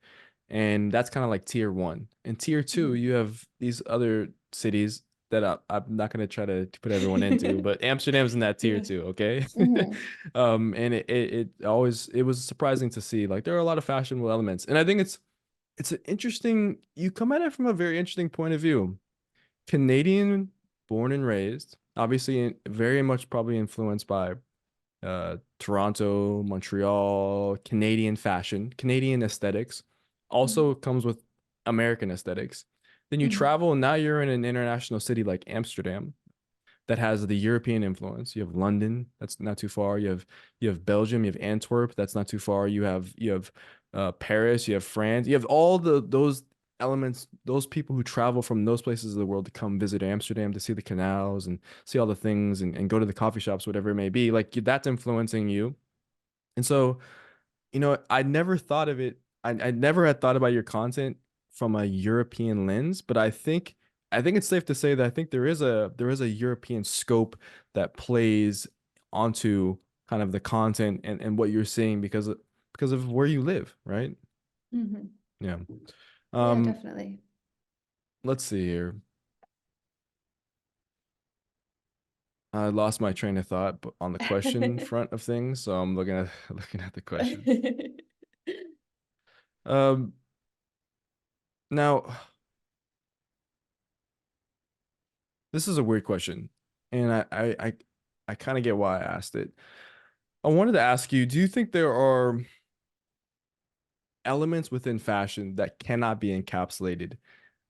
and that's kind of like tier one. And tier two, Mhm. you have these other cities that I'm not going to try to put everyone into, but Amsterdam's in that tier Yeah. two, okay? Mhm. And it was surprising to see like there are a lot of fashionable elements. And I think it's an interesting, you come at it from a very interesting point of view. Canadian born and raised, obviously very much probably influenced by Toronto, Montreal, Canadian fashion, Canadian aesthetics, Mhm. also comes with American aesthetics. Then you Mhm. travel, and now you're in an international city like Amsterdam that has the European influence. You have London, that's not too far. You have Belgium, you have Antwerp, that's not too far. You have Paris, you have France, you have all those elements, those people who travel from those places of the world to come visit Amsterdam to see the canals and see all the things and go to the coffee shops, whatever it may be. Like that's influencing you. And so I never thought of it. I never had thought about your content from a European lens, but I think it's safe to say that I think there is a European scope that plays onto kind of the content and what you're seeing because of where you live, right? Mhm. Yeah. Yeah, Um, definitely. let's see here. I lost my train of thought on the question front of things, so I'm looking at looking at the question. Um, now this is a weird question, and I kind of get why I asked it. I wanted to ask you, do you think there are elements within fashion that cannot be encapsulated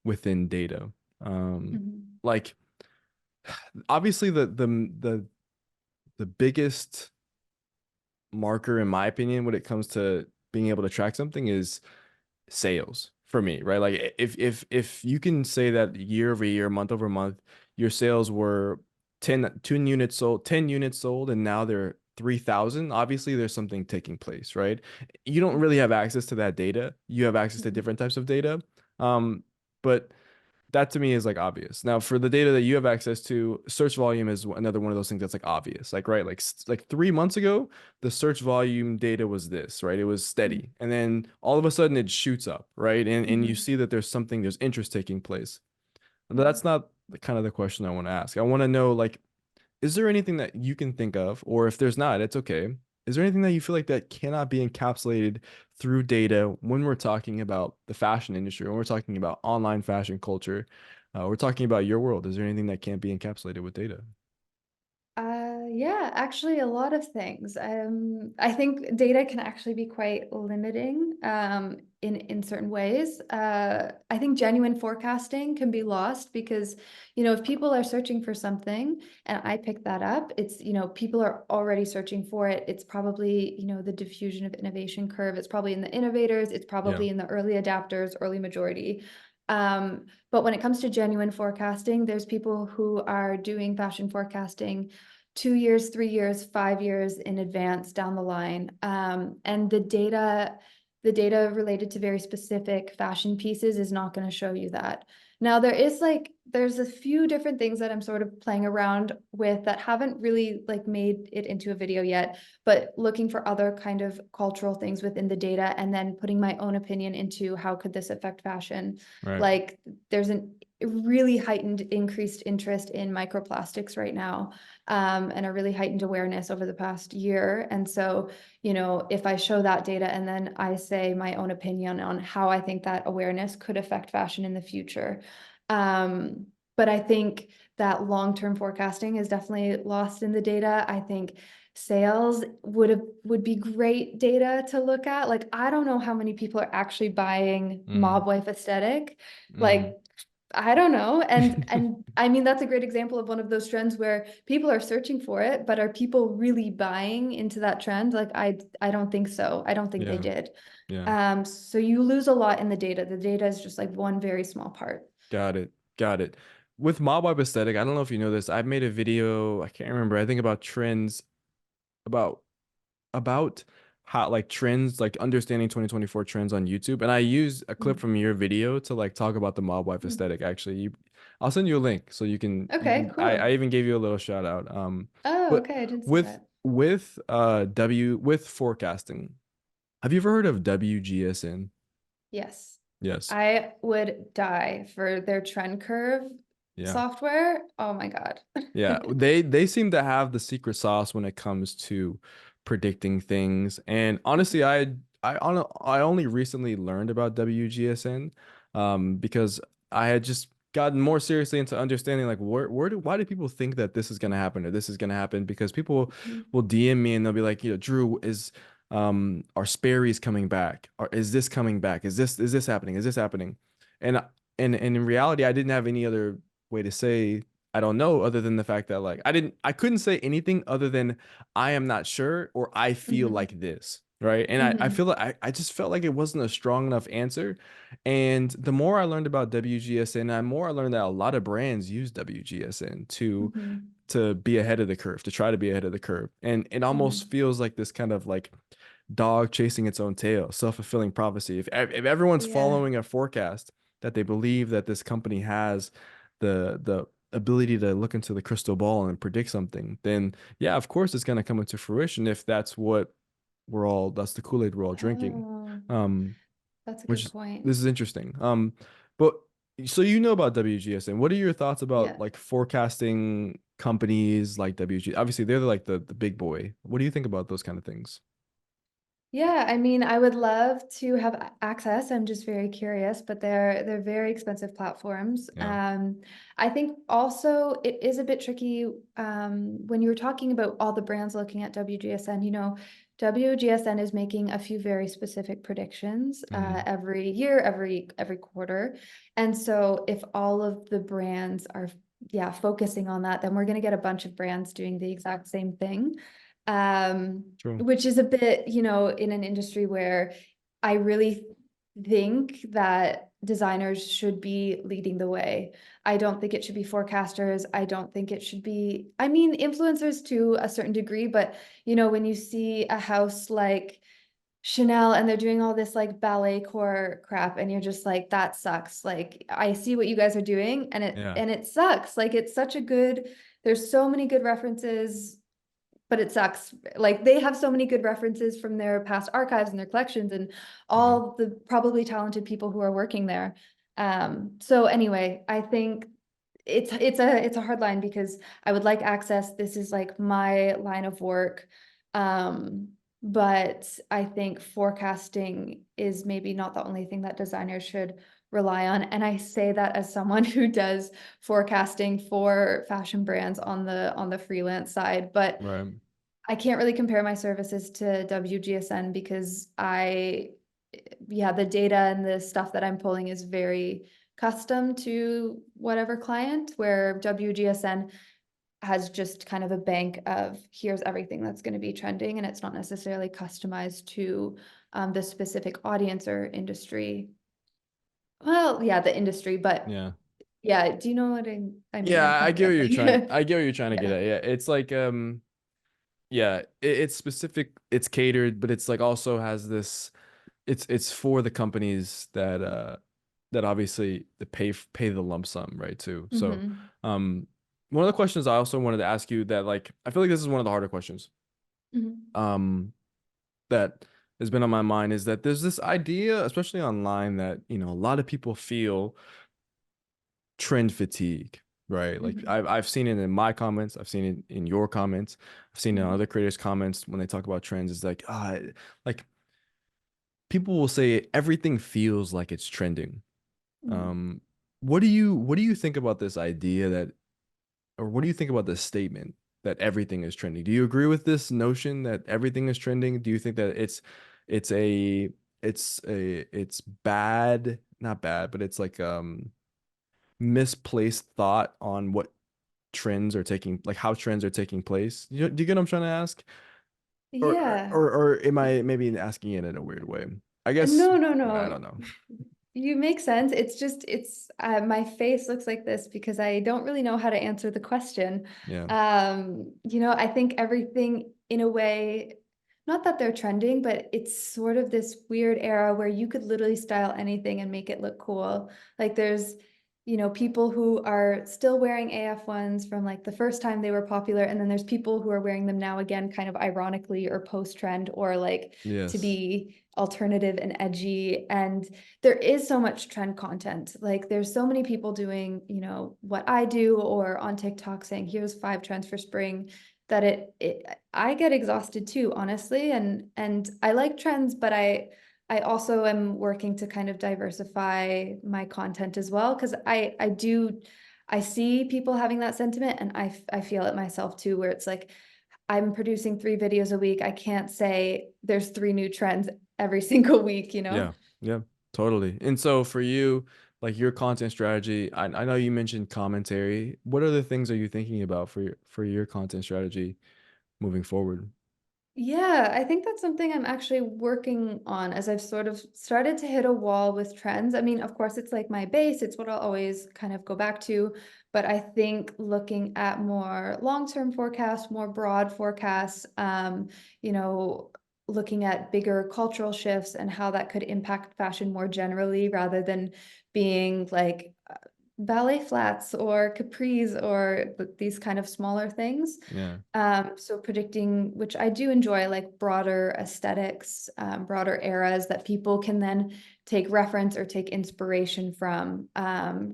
within data? Um, Mhm. like obviously the biggest marker, in my opinion, when it comes to being able to track something is sales for me, right? Like if you can say that year over year, month over month, your sales were 10 units sold, 10 units sold, and now they're 3,000, obviously there's something taking place, right? You don't really have access to that data. You have access to Mhm. different types of data. But that to me is like obvious. Now, for the data that you have access to, search volume is another one of those things that's like obvious. Like, right, like 3 months ago, the search volume data was this, right? It was Mhm. steady. And then all of a sudden it shoots up, right? And you Mhm. see that there's interest taking place. But Mhm. that's not the kind of the question I want to ask. I want to know, like, is there anything that you can think of, or if there's not, it's okay. Is there anything that you feel like that cannot be encapsulated through data when we're talking about the fashion industry, when we're talking about online fashion culture, we're talking about your world? Is there anything that can't be encapsulated with data? Yeah, actually a lot of things. I think data can actually be quite limiting in certain ways. I think genuine forecasting can be lost because, if people are searching for something and I pick that up, it's, people are already searching for it. It's probably, the diffusion of innovation curve. It's probably in the innovators. It's Yeah, probably in the early adapters, early majority. But when it comes to genuine forecasting, there's people who are doing fashion forecasting 2 years, 3 years, 5 years in advance down the line. And the data related to very specific fashion pieces is not going to show you that. Now there's a few different things that I'm sort of playing around with that haven't really like made it into a video yet, but looking for other kind of cultural things within the data and then putting my own opinion into how could this affect fashion. right, Like there's a really heightened increased interest in microplastics right now, and a really heightened awareness over the past year. And so, if I show that data and then I say my own opinion on how I think that awareness could affect fashion in the future. But I think that long-term forecasting is definitely lost in the data. I think sales would be great data to look at. Like, I don't know how many people are actually buying mm, mob wife aesthetic. mm. Like, I don't know. And I mean that's a great example of one of those trends where people are searching for it, but are people really buying into that trend? Like I don't think so. I don't think they Yeah, did. yeah. So you lose a lot in the data. The data is just like one very small part. Got it. Got it. With mob web aesthetic, I don't know if you know this. I've made a video, I can't remember, I think about trends, about about how like trends, like understanding 2024 trends on YouTube. And I used a clip Mhm. from your video to like talk about the mob wife Mhm. aesthetic. Actually, I'll send you a link so you Okay, can I cool. even gave you a little shout out. Oh, But okay. I didn't see with that. with forecasting, have you ever heard of WGSN? Yes. Yes. I would die for their trend curve Yeah. software. Oh my God. Yeah, they seem to have the secret sauce when it comes to predicting things. And honestly, I only recently learned about WGSN because I had just gotten more seriously into understanding like why do people think that this is going to happen or this is going to happen, because people Mhm. will DM me and they'll be like, Drew, is are Sperry's coming back, or is this coming back, is this happening, is this happening? And and and in reality I didn't have any other way to say I don't know, other than the fact that like I couldn't say anything other than I am not sure or I feel Mhm. like this, right? And I Mhm. feel like I just felt like it wasn't a strong enough answer. And the more I learned about WGSN, the more I learned that a lot of brands use WGSN Mhm. to be ahead of the curve, to try to be ahead of the curve. And it almost Mhm. feels like this kind of like dog chasing its own tail, self-fulfilling prophecy. If everyone's Yeah. following a forecast that they believe that this company has the ability to look into the crystal ball and predict something, then yeah, of course it's going to come into fruition if that's the Kool-Aid we're all drinking. Oh, Um, that's a which good point. this is interesting. But so you know about WGSN. What are your thoughts about Yeah. like forecasting companies like WG? Obviously, they're like the big boy. What do you think about those kind of things? Yeah, I mean, I would love to have access. I'm just very curious, but they're very expensive platforms. Yeah. I think also it is a bit tricky when you were talking about all the brands looking at WGSN. WGSN is making a few very specific predictions Hmm. every year, every quarter, and so if all of the brands are yeah focusing on that, then we're going to get a bunch of brands doing the exact same thing. True. Which is a bit, in an industry where I really think that designers should be leading the way. I don't think it should be forecasters. I don't think it should be, I mean, influencers to a certain degree, but when you see a house like Chanel and they're doing all this like ballet core crap and you're just like that sucks. Like I see what you guys are doing and it Yeah. and it sucks. Like it's such a good there's so many good references, but it sucks. Like they have so many good references from their past archives and their collections and Hmm. all the probably talented people who are working there. So anyway, I think it's a hard line because I would like access. This is like my line of work. Um, but I think forecasting is maybe not the only thing that designers should rely on. And I say that as someone who does forecasting for fashion brands on the freelance side, but Right. I can't really compare my services to WGSN because yeah, the data and the stuff that I'm pulling is very custom to whatever client, where WGSN has just kind of a bank of here's everything that's going to be trending, and it's not necessarily customized to the specific audience or industry. Well, yeah, the industry, but Yeah. yeah, do you know what I mean? Yeah, I'm kind of rambling. I get what you're trying to get Yeah. at. Yeah. It's like yeah, it's specific, it's catered, but it's like also has this it's for the companies that obviously the pay the lump sum, right, too. So Hmm. um one of the questions I also wanted to ask you that like I feel like this is one of the harder questions Hmm. um that has been on my mind is that there's this idea, especially online, that a lot of people feel trend fatigue, right? Like Hmm. I've seen it in my comments, I've seen it in your comments, I've seen it in other Hmm. creators' comments when they talk about trends. It's like like people will say everything feels like it's trending. Hmm. Um, what do you think about this idea that, or what do you think about this statement that everything is trending? Do you agree with this notion that everything is trending? Do you think that it's a it's bad, not bad, but it's like misplaced thought on what trends are taking, like how trends are taking place? Do you get what I'm trying to ask? Or Yeah. or am I maybe asking it in a weird way? I guess No, no, I no. don't know. You make sense. It's just, my face looks like this because I don't really know how to answer the question. Yeah. I think everything in a way, not that they're trending, but it's sort of this weird era where you could literally style anything and make it look cool. Like there's, people who are still wearing AF1s from like the first time they were popular, and then there's people who are wearing them now again, kind of ironically or post-trend or like to Yes. be alternative and edgy. And there is so much trend content. Like there's so many people doing, what I do or on TikTok saying, here's 5 trends for spring, that I get exhausted too, honestly. And I like trends, but I I also am working to kind of diversify my content as well, because I see people having that sentiment, and I feel it myself too, where it's like I'm producing 3 videos a week. I can't say there's 3 new trends every single week, you know? Yeah, yeah, totally. And so for you, like your content strategy, I know you mentioned commentary. What other things are you thinking about for your content strategy moving forward? Yeah, I think that's something I'm actually working on as I've sort of started to hit a wall with trends. I mean, of course, it's like my base, it's what I'll always kind of go back to. But I think looking at more long-term forecasts, more broad forecasts, you know, looking at bigger cultural shifts and how that could impact fashion more generally rather than being like ballet flats or capris or these kind of smaller things. Yeah, So predicting, which I do enjoy, like broader aesthetics, broader eras that people can then take reference or take inspiration from,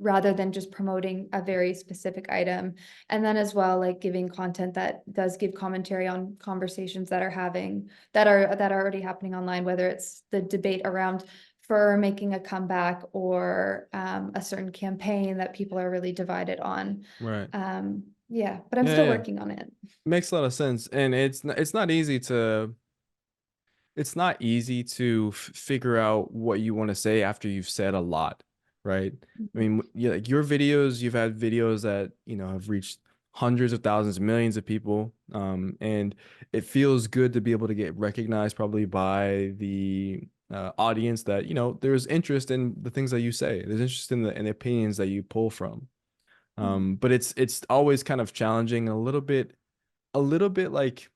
rather than just promoting a very specific item. And then as well, like giving content that does give commentary on conversations that are already happening online, whether it's the debate around for making a comeback or a certain campaign that people are really divided on. right. Yeah, but I'm Yeah, still yeah. working on it. Makes a lot of sense. And it's not easy to figure out what you want to say after you've said a lot, right? I Mhm. mean, yeah, like your videos, you've had videos that, have reached hundreds of thousands, millions of people. And it feels good to be able to get recognized probably by the audience that, there's interest in the things that you say. There's interest in the opinions that you pull from. Mhm. But it's always kind of challenging, a little bit like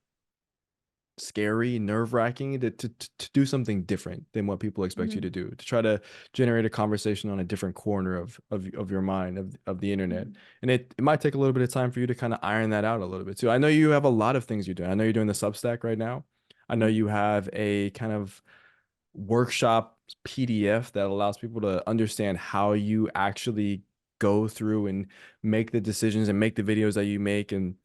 scary, nerve-wracking to do something different than what people expect you to Mhm. do, to try to generate a conversation on a different corner of your mind, of the internet. Mhm. And it might take a little bit of time for you to kind of iron that out a little bit too. I know you have a lot of things you're doing. I know you're doing the Substack right now. I know you Mhm. have a kind of workshop PDF that allows people to understand how you actually go through and make the decisions and make the videos that you make and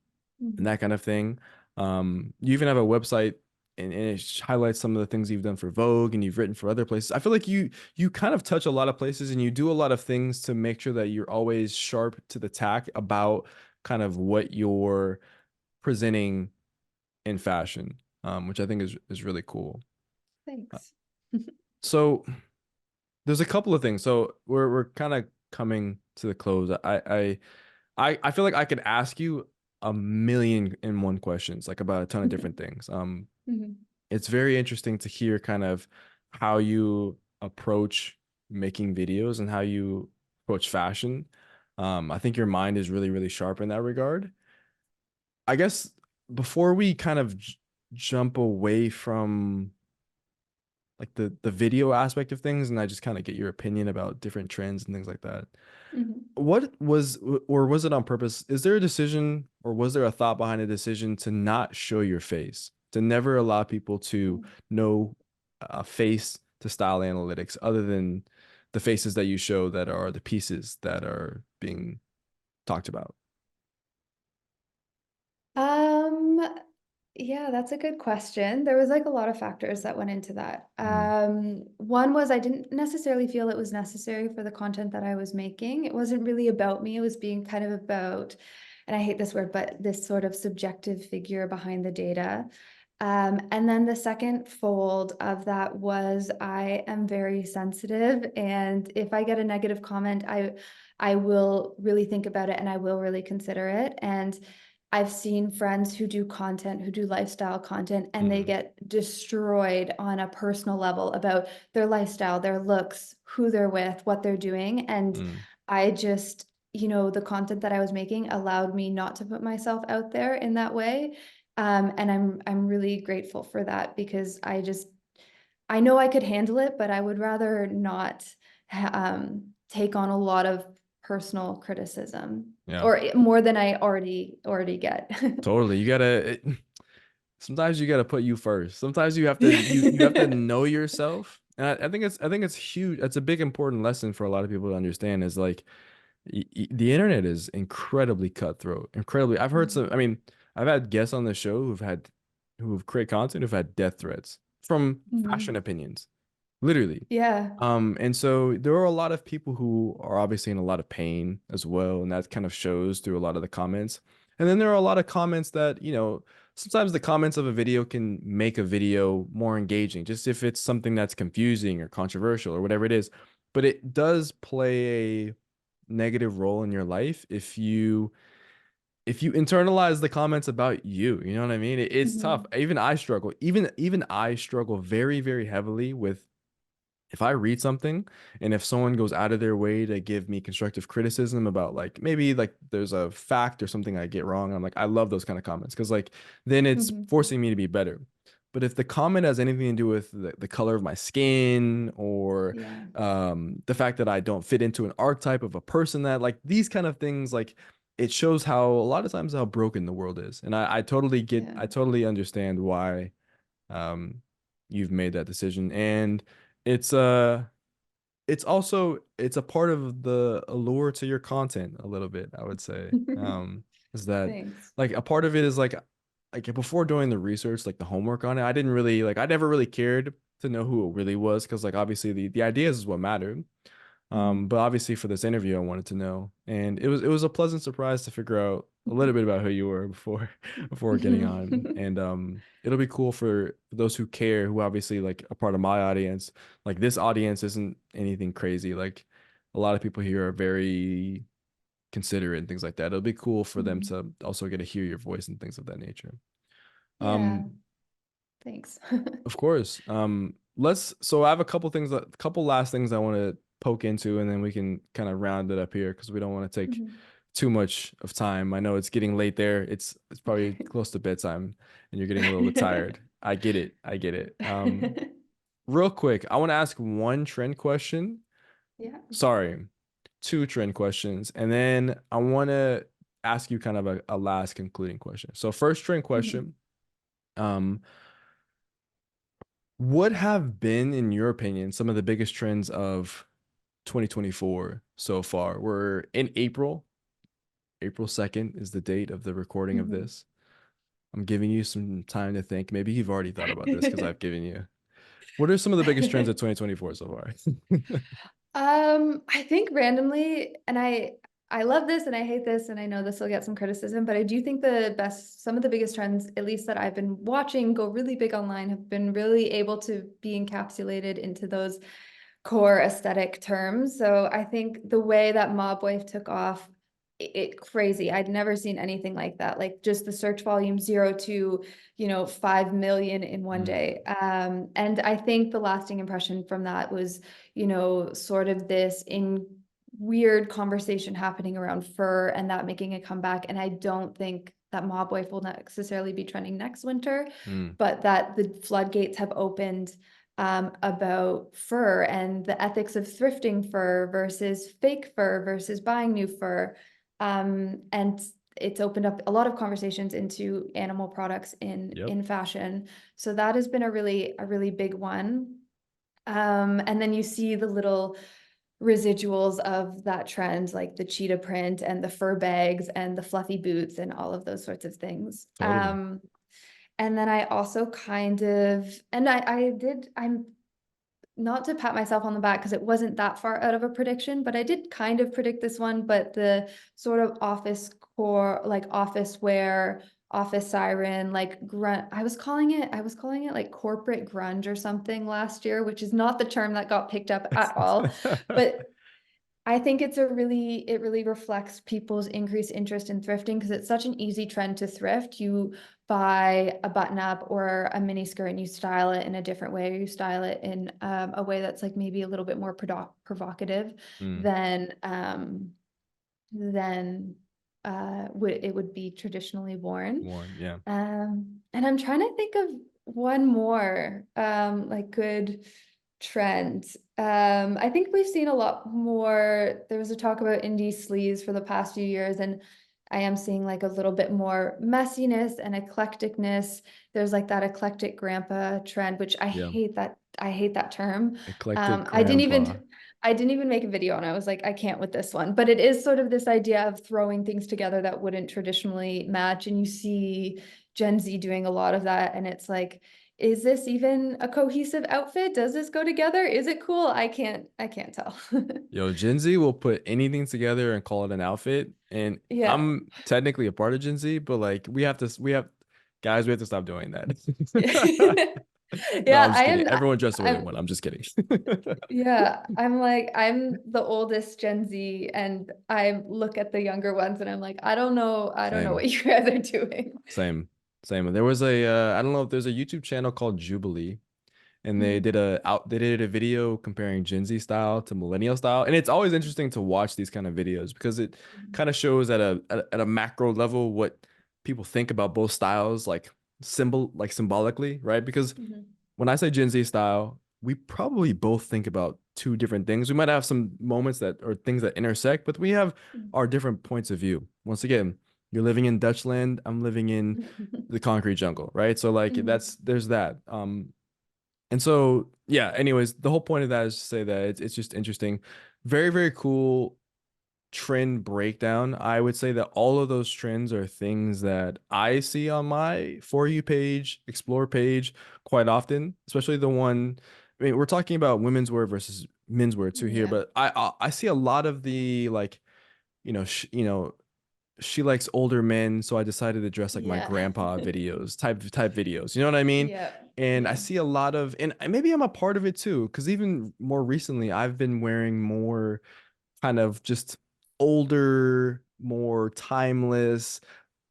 Mhm. that kind of thing. You even have a website and it highlights some of the things you've done for Vogue and you've written for other places. I feel like you kind of touch a lot of places and you do a lot of things to make sure that you're always sharp to the tack about kind of what you're presenting in fashion, which I think is really cool. Thanks. So there's a couple of things. So we're kind of coming to the close. I feel like I could ask you a million and one questions, like about a ton of different things. Mhm. It's very interesting to hear kind of how you approach making videos and how you approach fashion. I think your mind is really, really sharp in that regard. I guess before we kind of jump away from like the video aspect of things, and I just kind of get your opinion about different trends and things like that. Mhm. What was, or was it on purpose? Is there a decision or was there a thought behind a decision to not show your face, to never allow people to Mhm. know a face to style analytics other than the faces that you show that are the pieces that are being talked about? Um, yeah, that's a good question. There was like a lot of factors that went into that. Mm, One was I didn't necessarily feel it was necessary for the content that I was making. It wasn't really about me. It was being kind of about, and I hate this word, but this sort of subjective figure behind the data. And then the second fold of that was I am very sensitive, and if I get a negative comment, I will really think about it and I will really consider it. And I've seen friends who do content, who do lifestyle content, and they mm, get destroyed on a personal level about their lifestyle, their looks, who they're with, what they're doing. And mm. I just, the content that I was making allowed me not to put myself out there in that way. And I'm really grateful for that because I know I could handle it, but I would rather not take on a lot of personal criticism Yeah, or more than I already get. totally. Sometimes you gotta put you first. Sometimes you have to know yourself. And I think it's huge. It's a big important lesson for a lot of people to understand is like the internet is incredibly cutthroat. Incredibly. I've heard some, I mean, I've had guests on the show who've created content who've had death threats from fashion Mhm. opinions. literally. Yeah. And so there are a lot of people who are obviously in a lot of pain as well, and that kind of shows through a lot of the comments. And then there are a lot of comments that, sometimes the comments of a video can make a video more engaging, just if it's something that's confusing or controversial or whatever it is. But it does play a negative role in your life if you internalize the comments about you. You know what I mean? It's tough. Mhm. Even I struggle. Even I struggle very, very heavily with, if I read something and if someone goes out of their way to give me constructive criticism about, like, maybe like there's a fact or something I get wrong, I'm like, I love those kind of comments because, like, then it's Mhm. forcing me to be better. But if the comment has anything to do with the color of my skin, or Yeah. the fact that I don't fit into an archetype of a person, that, like, these kind of things, like, it shows how a lot of times how broken the world is. And Yeah. I totally understand why um, you've made that decision. And it's it's a part of the allure to your content a little bit, I would say. Is that, Thanks. like, a part of it is like before doing the research, like the homework on it, I didn't really like I never really cared to know who it really was, because, like, obviously the ideas is what mattered. Mhm. But obviously for this interview, I wanted to know, and it was a pleasant surprise to figure out a little bit about who you were before before getting on. And it'll be cool for those who care, who obviously, like, a part of my audience. Like, this audience isn't anything crazy. Like, a lot of people here are very considerate and things like that. It'll be cool for them Mhm. to also get to hear your voice and things of that nature. Yeah. Um, Thanks. Of course. So I have a couple last things I want to poke into, and then we can kind of round it up here because we don't want to take Mhm. too much of time. I know it's getting late there. It's probably close to bedtime and you're getting a little bit tired. I get it. I get it. Real quick, I want to ask one trend question. Yeah. Sorry, two trend questions, and then I want to ask you kind of a last concluding question. So first trend Mhm. question. Um, What have been, in your opinion, some of the biggest trends of 2024 so far? We're in April. April 2nd is the date of the recording of Mhm. this. I'm giving you some time to think. Maybe you've already thought about this because I've given you. What are some of the biggest trends of 2024 so far? I think randomly, and I love this and I hate this, and I know this will get some criticism, but I do think some of the biggest trends, at least that I've been watching, go really big online, have been really able to be encapsulated into those core aesthetic terms. So I think the way that Mob Wife took off, it crazy. I'd never seen anything like that. Like just the search volume 0 to 5 million in one Mm, day. And I think the lasting impression from that was, sort of this in weird conversation happening around fur and that making a comeback. And I don't think that Mob Wife will necessarily be trending next winter, mm, but that the floodgates have opened about fur and the ethics of thrifting fur versus fake fur versus buying new fur. And it's opened up a lot of conversations into animal products in yep. in fashion. So that has been a really big one. And then you see the little residuals of that trend, like the cheetah print and the fur bags and the fluffy boots and all of those sorts of things. Totally. And then I also kind of, and I'm not to pat myself on the back because it wasn't that far out of a prediction, but I did kind of predict this one. But the sort of office core, like office wear, office siren, like grunt, I was calling it like corporate grunge or something last year, which is not the term that got picked up at all. But I think it really reflects people's increased interest in thrifting because it's such an easy trend to thrift. You buy a button up or a mini skirt and you style it in a different way, or you style it in a way that's like maybe a little bit more provocative Mm, than than it would be traditionally worn. one, yeah. And I'm trying to think of one more like good trend. I think we've seen a lot more. There was a talk about indie sleeves for the past few years, and I am seeing like a little bit more messiness and eclecticness. There's like that eclectic grandpa trend, which I Yeah. hate that. I hate that term. Eclectic I didn't grandpa. even I didn't even make a video and I was like, I can't with this one. But it is sort of this idea of throwing things together that wouldn't traditionally match. And you see Gen Z doing a lot of that. And it's like, is this even a cohesive outfit? Does this go together? Is it cool? I can't tell. Yo, Gen Z will put anything together and call it an outfit. And Yeah. I'm technically a part of Gen Z, but like guys, we have to stop doing that. No, Yeah, I'm just I kidding. am Everyone dress the way they I'm want. I'm just kidding. yeah, I'm like I'm the oldest Gen Z and I look at the younger ones and I'm like, I don't know Same, what you guys are doing. same, same. There was I don't know if there's a YouTube channel called Jubilee, and Mhm. they did a video comparing Gen Z style to millennial style, and it's always interesting to watch these kind of videos because it Mhm. kind of shows at a macro level what people think about both styles, like symbolically, right? Because Mhm. when I say Gen Z style, we probably both think about two different things. We might have some moments that or things that intersect, but we have our different points of view. Once again, you're living in Dutchland, I'm living in Mhm. the concrete jungle, right? So like Mhm. there's that. And so, yeah, anyways, the whole point of that is to say that it's just interesting. Very, very cool trend breakdown. I would say that all of those trends are things that I see on my For You page, Explore page quite often, especially the one. I mean, we're talking about women's wear versus men's wear too here, Yeah. but I see a lot of the like, she likes older men, so I decided to dress like my Yeah. grandpa videos, type videos. You know what I mean? Yeah. And I Yeah. see a lot of, and maybe I'm a part of it too, because even more recently, I've been wearing more kind of just older, more timeless,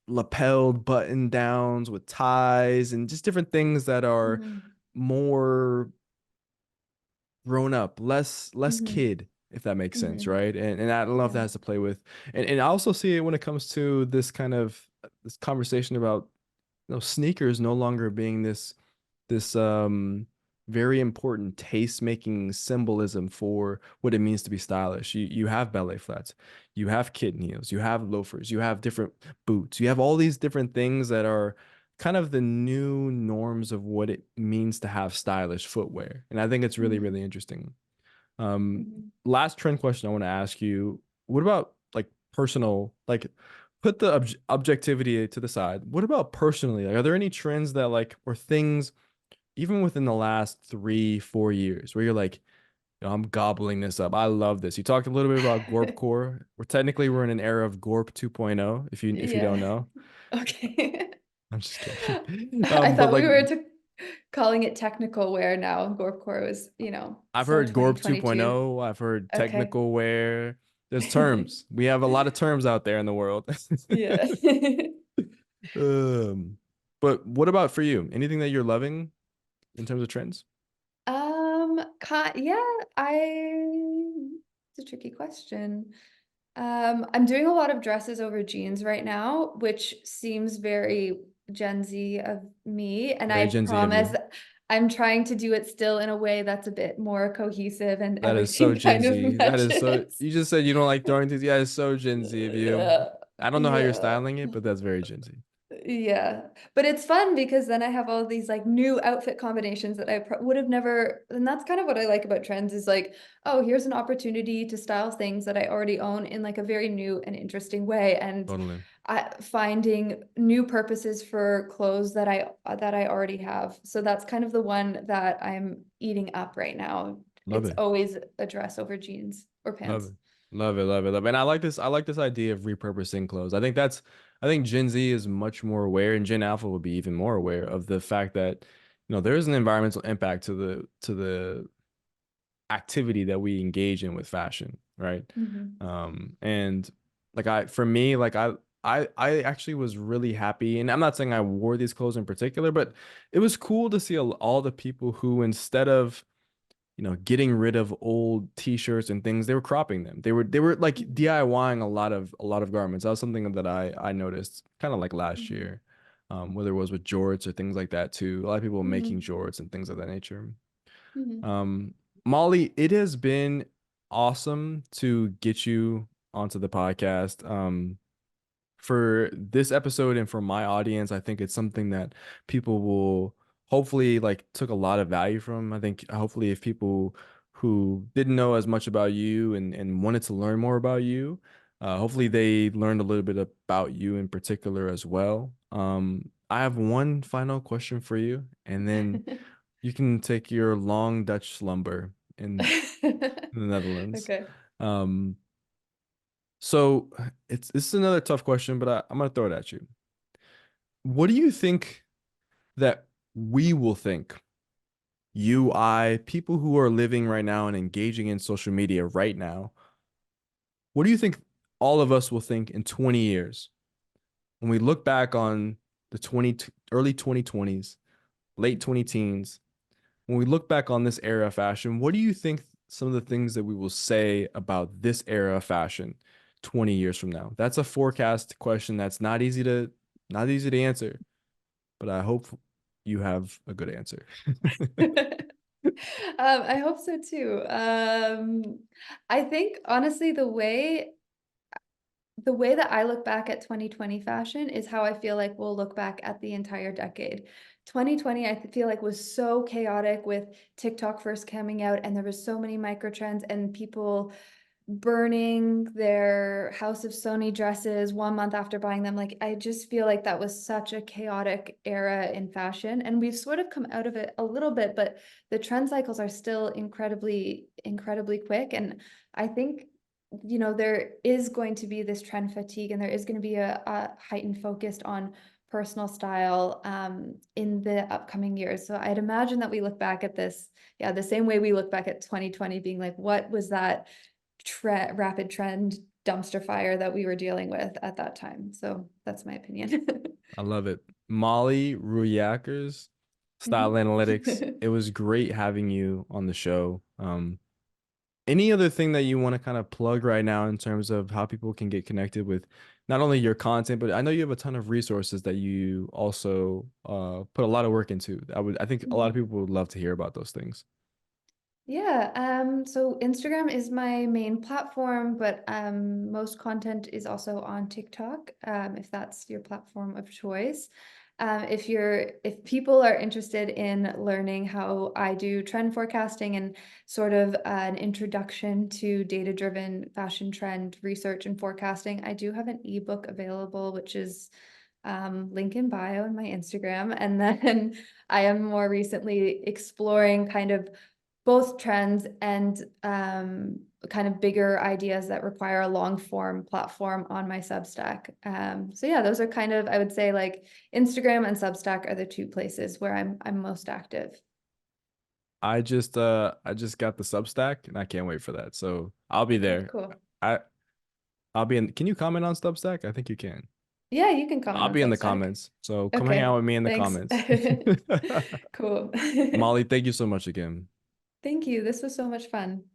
lapelled button downs with ties and just different things that are Mhm. more grown up, less Mhm. kid, if that makes sense, Mhm. right? And I don't know if that Yeah. has to play with, and I also see it when it comes to this kind of this conversation about sneakers no longer being this very important taste making symbolism for what it means to be stylish. You have ballet flats, you have kitten heels, you have loafers, you have different boots, you have all these different things that are kind of the new norms of what it means to have stylish footwear. And I think it's really, Mhm. really interesting. Um, Mhm. Last trend question I want to ask you, what about like personal, like put the objectivity to the side. What about personally? Like, are there any trends that like or things even within the last 3, 4 years where you're like, I'm gobbling this up. I love this. You talked a little bit about Gorpcore. We're in an era of Gorp 2.0, if you don't Yeah. know. Okay. I'm just kidding. I But thought we like were calling it technical wear now. Gorpcore was, I've so heard Gorp 2022. 2.0, I've heard Okay. technical wear. There's terms. We have a lot of terms out there in the world. Yeah. Um, but what about for you? Anything that you're loving in terms of trends? Yeah, it's a tricky question. I'm doing a lot of dresses over jeans right now, which seems very Gen Z of me, and Very I Gen Z of promise you. I'm trying to do it still in a way that's a bit more cohesive and That is so everything Gen kind of Z. That is so. matches. You just said you don't like throwing things. Yeah, it's so Gen Z of you. Yeah. I don't know how you're Yeah. styling it, but that's very Gen Z. Yeah, but it's fun because then I have all these like new outfit combinations that I would have never, and that's kind of what I like about trends is like, oh, here's an opportunity to style things that I already own in like a very new and interesting way, and Totally. finding new purposes for clothes that I already have. So that's kind of the one that I'm eating up right now. Love It's it. always a dress over jeans or Love pants. it. Love it. Love it. Love it. And I like this idea of repurposing clothes. I think Gen Z is much more aware, and Gen Alpha will be even more aware of the fact that, there is an environmental impact to the activity that we engage in with fashion, right? Hmm. And like for me, like I actually was really happy, and I'm not saying I wore these clothes in particular, but it was cool to see all the people who instead of getting rid of old t-shirts and things, they were cropping them. They were like Hmm. DIYing a lot of garments. That was something that I noticed kind of like last Hmm. year, whether it was with jorts or things like that too. A lot of people making Hmm. jorts and things of that nature. Hmm. Um, Molly, it has been awesome to get you onto the podcast. For this episode and for my audience, I think it's something that people will hopefully like took a lot of value from. I think hopefully if people who didn't know as much about you and wanted to learn more about you, hopefully they learned a little bit about you in particular as well. I have one final question for you, and then you can take your long Dutch slumber in the Netherlands. Okay. Um, so it's another tough question, but I'm gonna throw it at you. What do you think that we will think, you, I, people who are living right now and engaging in social media right now, what do you think all of us will think in 20 years when we look back on the early 2020s, late 20 teens, when we look back on this era of fashion, what do you think some of the things that we will say about this era of fashion 20 years from now? That's a forecast question that's not easy to answer, but I hope you have a good answer. I hope so too. I think honestly, the way that I look back at 2020 fashion is how I feel like we'll look back at the entire decade. 2020, feel like was so chaotic with TikTok first coming out, and there was so many micro trends and people burning their House of Sony dresses 1 month after buying them. Like, I just feel like that was such a chaotic era in fashion. And we've sort of come out of it a little bit, but the trend cycles are still incredibly, incredibly quick. And I think, there is going to be this trend fatigue, and there is going to be a heightened focus on personal style in the upcoming years. So I'd imagine that we look back at this, yeah, the same way we look back at 2020, being like, what was that rapid trend dumpster fire that we were dealing with at that time? So that's my opinion. I love it. Molly Rooyakkers, Style Mhm. Analytics. It was great having you on the show. Any other thing that you want to kind of plug right now in terms of how people can get connected with not only your content, but I know you have a ton of resources that you also put a lot of work into. I think a lot of people would love to hear about those things. Yeah, so Instagram is my main platform, but most content is also on TikTok, if that's your platform of choice. If people are interested in learning how I do trend forecasting and sort of an introduction to data-driven fashion trend research and forecasting, I do have an ebook available, which is link in bio in my Instagram. And then I am more recently exploring kind of both trends and kind of bigger ideas that require a long form platform on my Substack. So yeah, those are kind of, I would say, like Instagram and Substack are the two places where I'm most active. I just got the Substack and I can't wait for that. So I'll be Okay, there. cool. I I'll be in. Can you comment on Substack? I think you can. Yeah, you can comment I'll on be in the Substack. comments. So come hang out Okay, with me in the thanks. comments. Cool. Molly, thank you so much again. Thank you. This was so much fun.